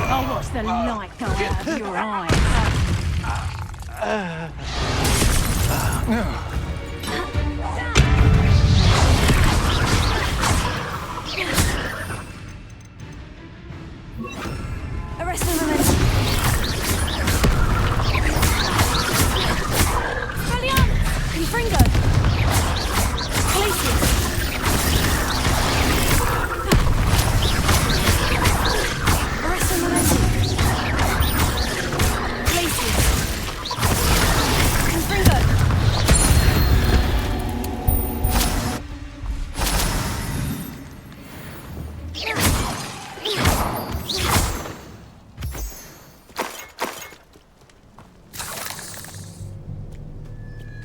I'll watch the light go out of your eyes. Arrest the momentum. Brilliant! Confringo! Glacius! Arrest the momentum. Glacius! Confringo!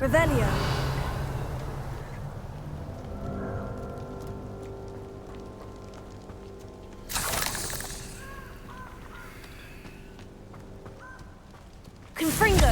Revelio. Confringo.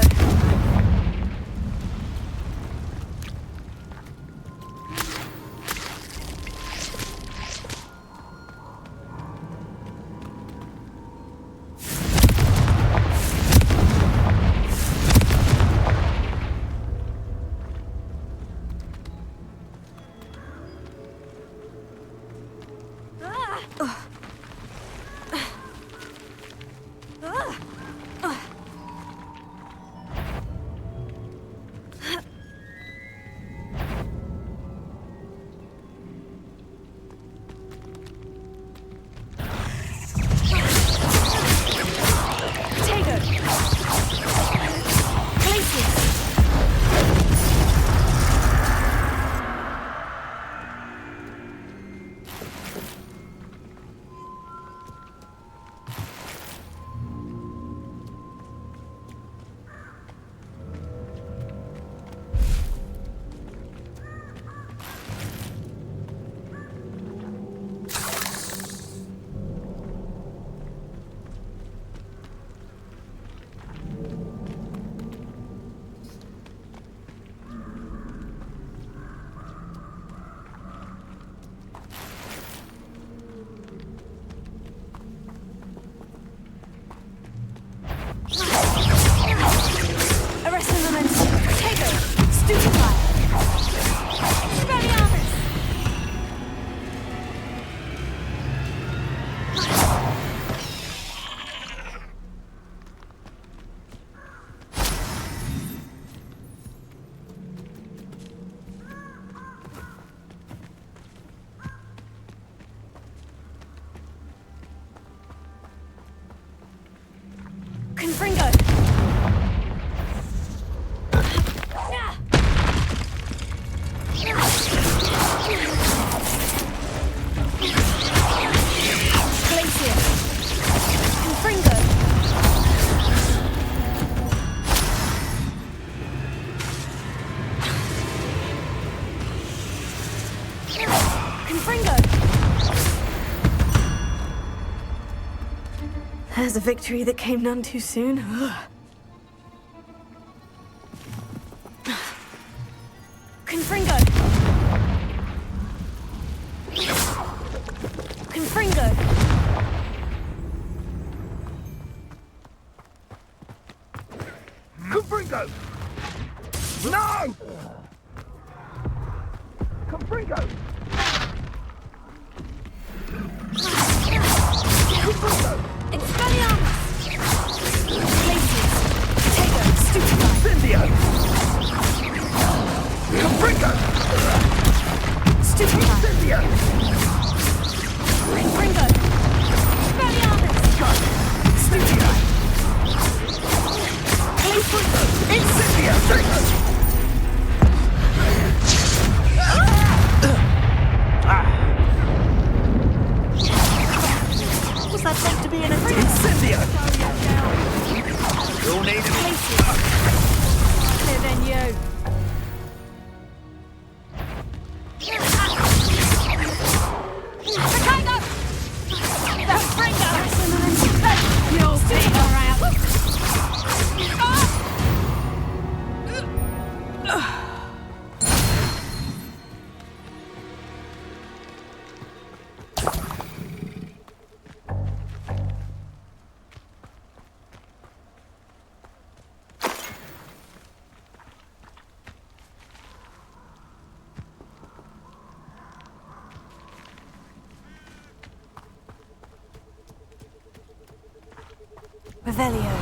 There's a victory that came none too soon. Confringo! Confringo! Confringo! No! Confringo! Expelliarmus! Glacius! Tego! Stupefy! Incendio! Confringo! Stupefy! Incendio! Confringo! Expelliarmus! Stupefy! Incendio! Tego! What's that meant to be an attack? Incendio! You'll need it. Better than you. Chicago! The Fringo! You'll see her out. Revelio.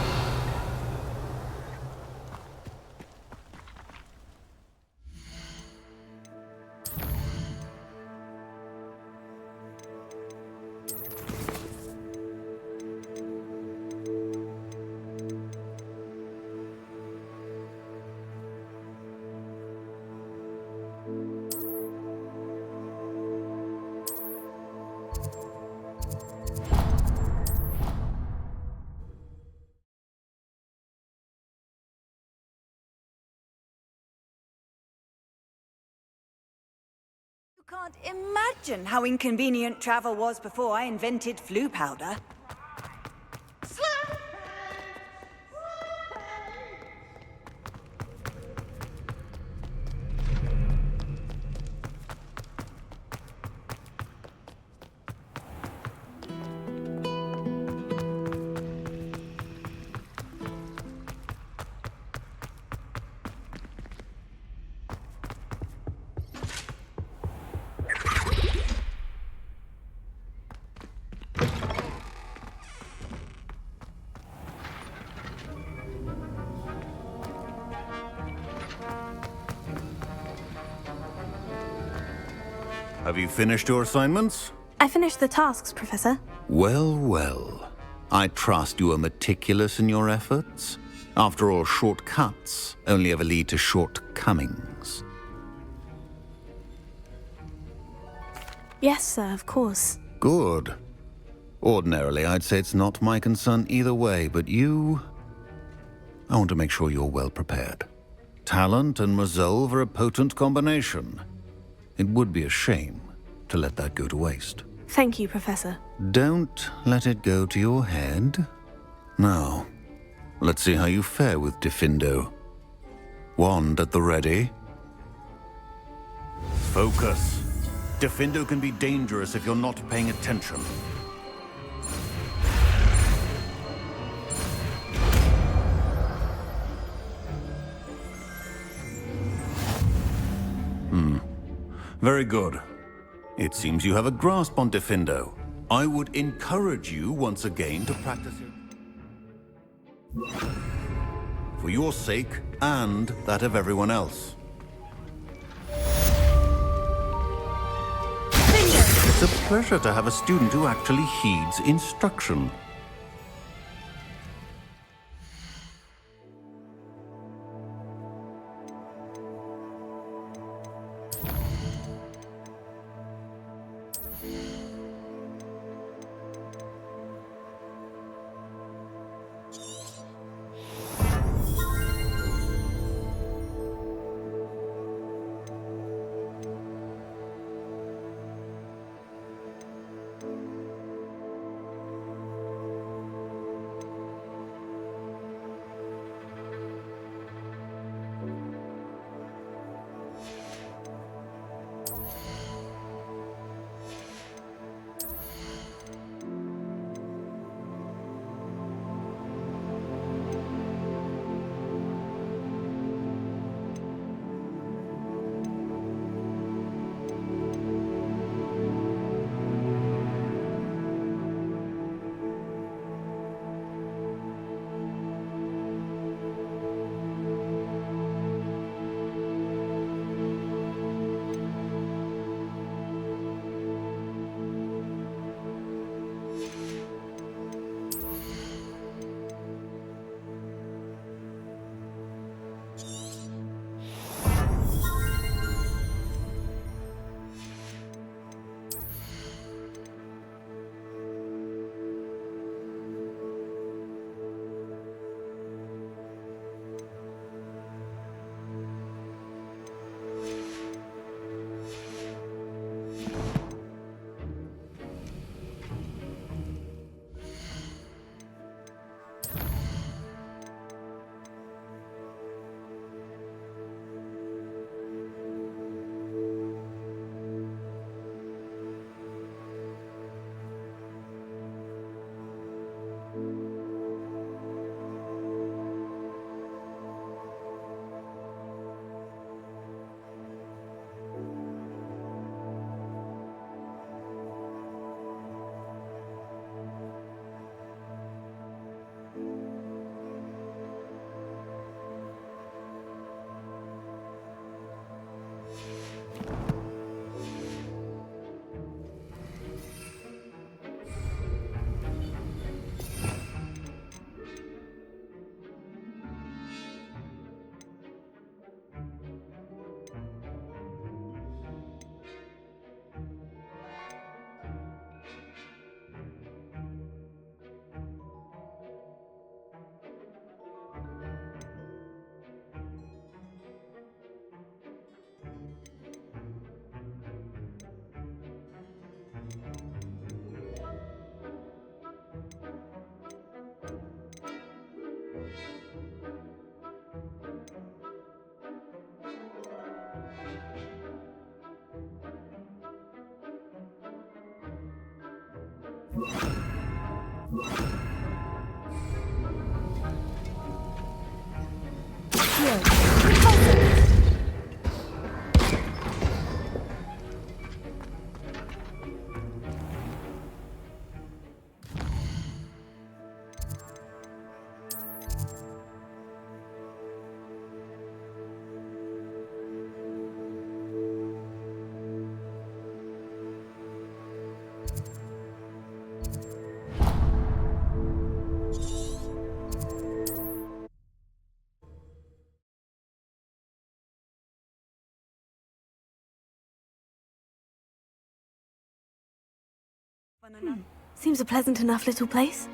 You can't imagine how inconvenient travel was before I invented flu powder. Have you finished your assignments? I finished the tasks, Professor. Well, well. I trust you are meticulous in your efforts. After all, shortcuts only ever lead to shortcomings. Yes, sir, of course. Good. Ordinarily, I'd say it's not my concern either way, but you... I want to make sure you're well prepared. Talent and resolve are a potent combination. It would be a shame to let that go to waste. Thank you, Professor. Don't let it go to your head. Now, let's see how you fare with Diffindo. Wand at the ready. Focus. Diffindo can be dangerous if you're not paying attention. Very good. It seems you have a grasp on Diffindo. I would encourage you once again to practice it. For your sake and that of everyone else. It's a pleasure to have a student who actually heeds instruction. Seems a pleasant enough little place.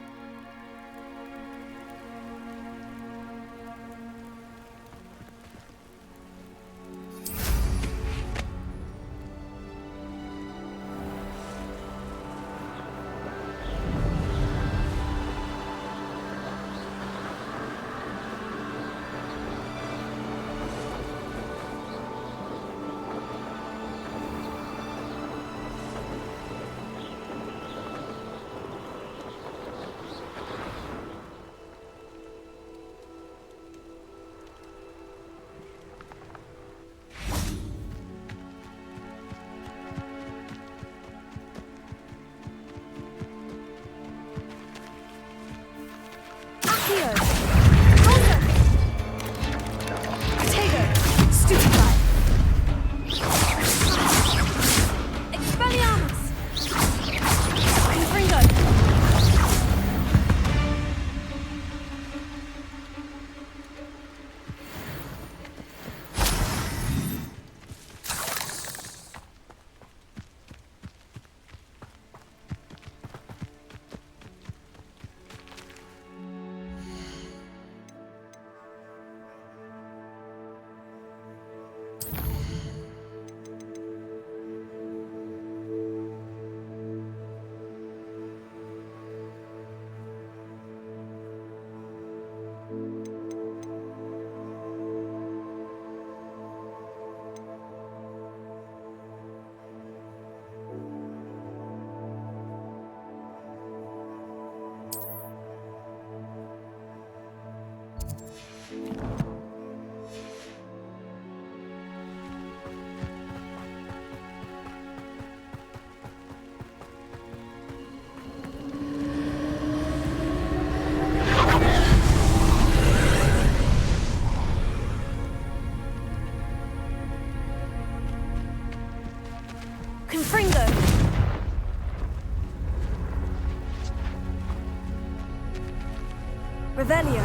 Revelio.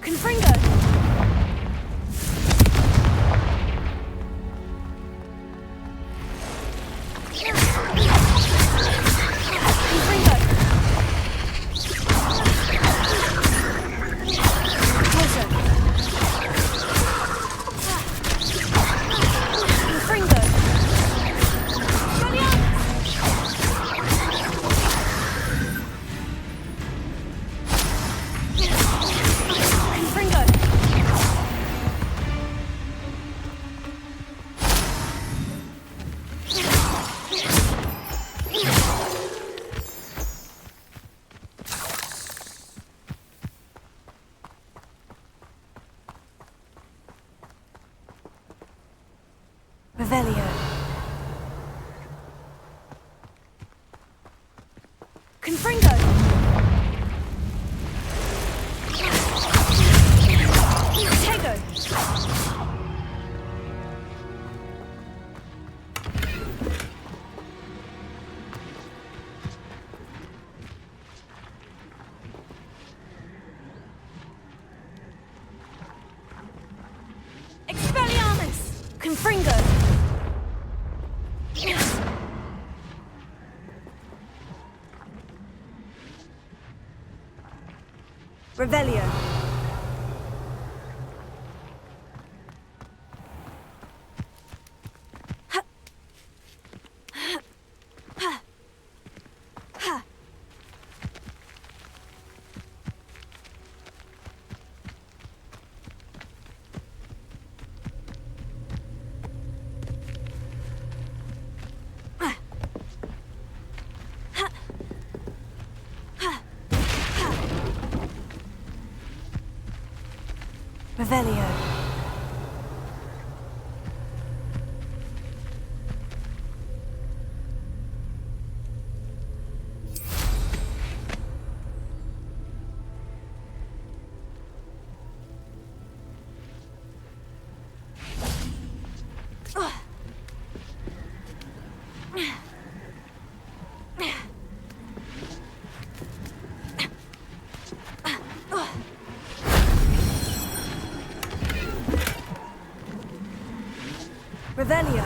Confringo. Revelio. Confringo. Tego. Expelliarmus. Confringo. Revelio. Revelio. Revelio.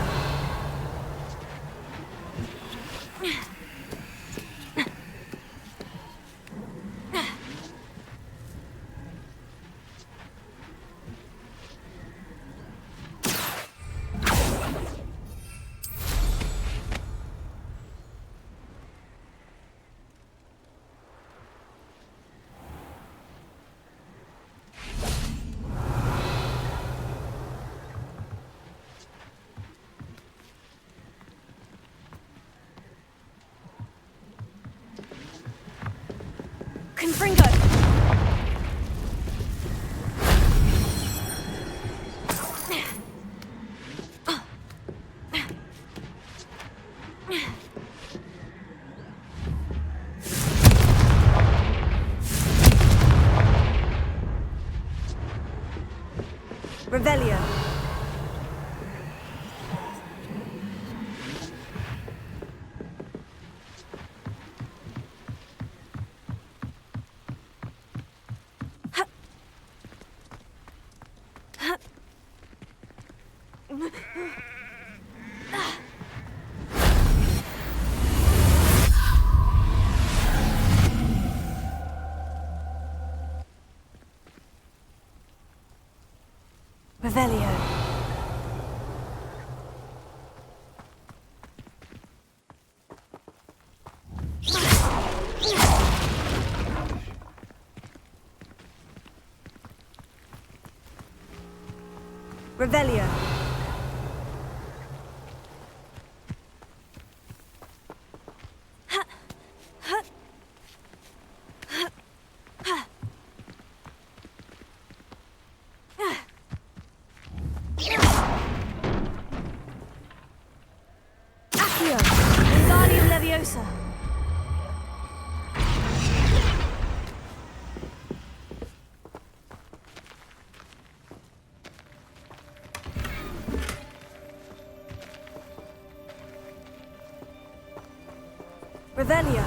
Confringo! Revelio. Revelio. Revelio. Accio. Wingardium Leviosa. Revelio.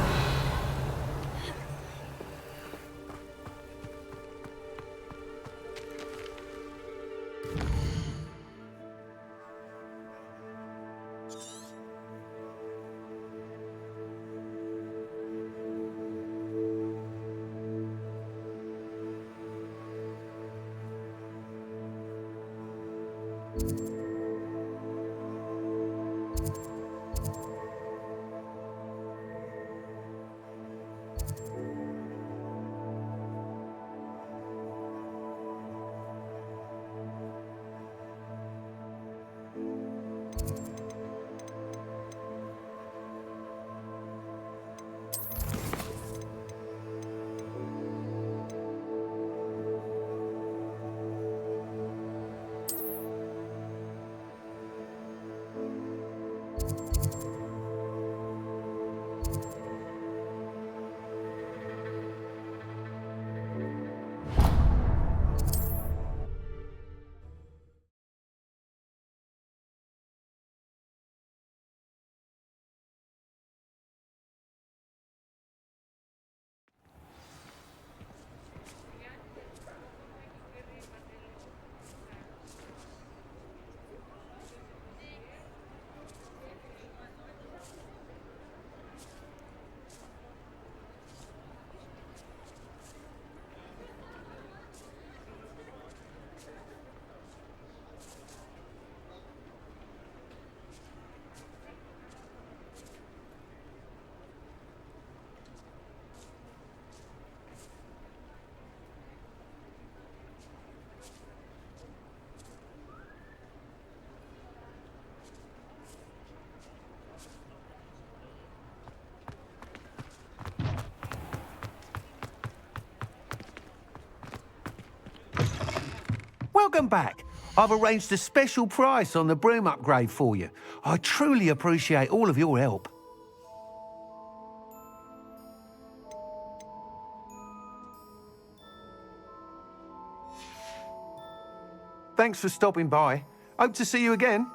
Welcome back. I've arranged a special price on the broom upgrade for you. I truly appreciate all of your help. Thanks for stopping by. Hope to see you again.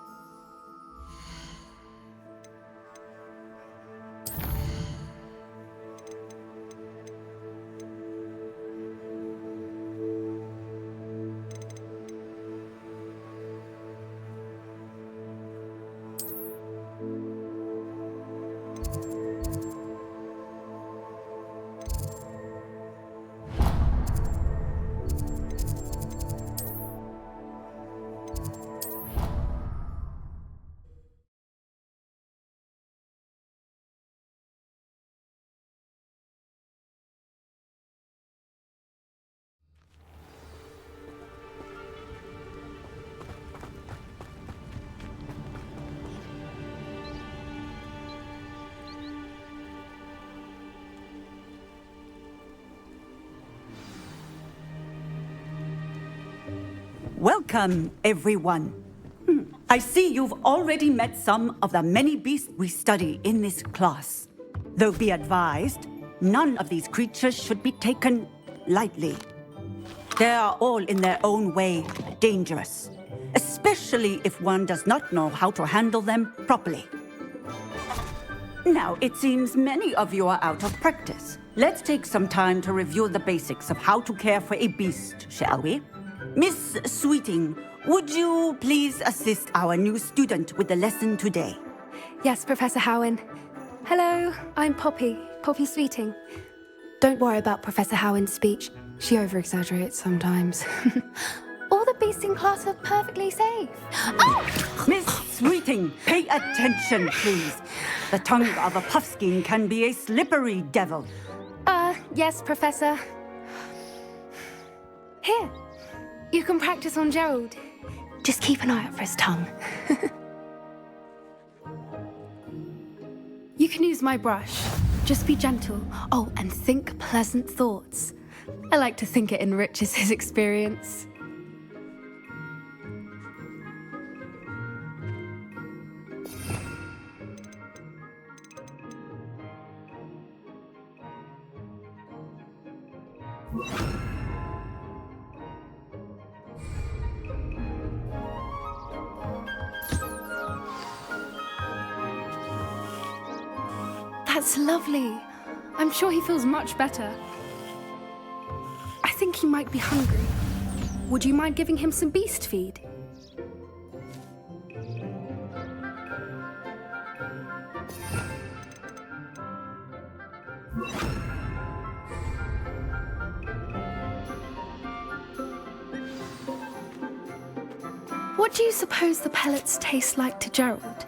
Welcome, everyone. I see you've already met some of the many beasts we study in this class. Though be advised, none of these creatures should be taken lightly. They are all in their own way dangerous, especially if one does not know how to handle them properly. Now, it seems many of you are out of practice. Let's take some time to review the basics of how to care for a beast, shall we? Miss Sweeting, would you please assist our new student with the lesson today? Yes, Professor Howen. Hello, I'm Poppy Sweeting. Don't worry about Professor Howen's speech. She over-exaggerates sometimes. All the beasts in class are perfectly safe. Oh! Miss Sweeting, pay attention, please. The tongue of a puffskein can be a slippery devil. Yes, Professor. Here, you can practice on Gerald. Just keep an eye out for his tongue. You can use my brush. Just be gentle. Oh, and think pleasant thoughts. I like to think it enriches his experience. That's lovely. I'm sure he feels much better. I think he might be hungry. Would you mind giving him some beast feed? What do you suppose the pellets taste like to Gerald?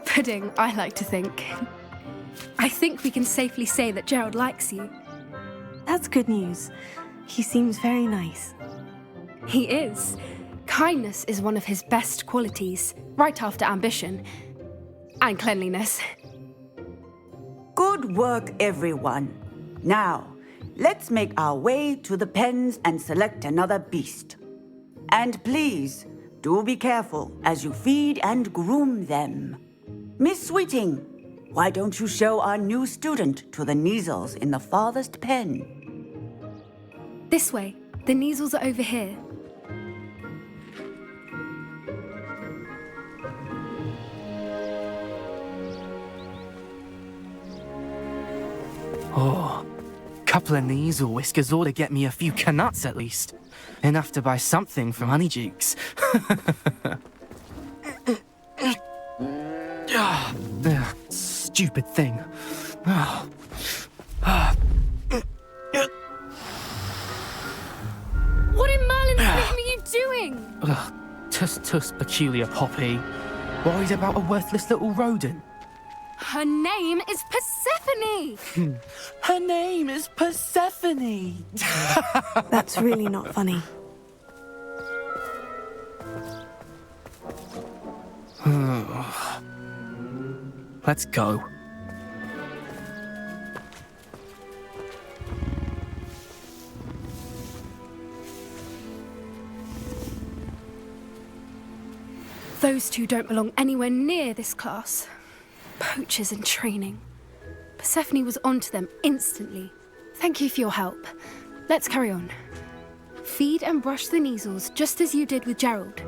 Pudding, I like to think. I think we can safely say that Gerald likes you. That's good news. He seems very nice. He is. Kindness is one of his best qualities, right after ambition. And cleanliness. Good work, everyone. Now, let's make our way to the pens and select another beast. And please, do be careful as you feed and groom them. Miss Sweeting, why don't you show our new student to the Kneazles in the farthest pen? This way. The Kneazles are over here. Oh, couple of Kneazle whiskers ought to get me a few canuts at least. Enough to buy something from Honeydukes. Stupid thing. What in Merlin's name are you doing? Tuss, peculiar Poppy. Worried about a worthless little rodent? Her name is Persephone! Her name is Persephone! That's really not funny. Let's go. Those two don't belong anywhere near this class. Poachers in training. Persephone was onto them instantly. Thank you for your help. Let's carry on. Feed and brush the Kneazles just as you did with Gerald.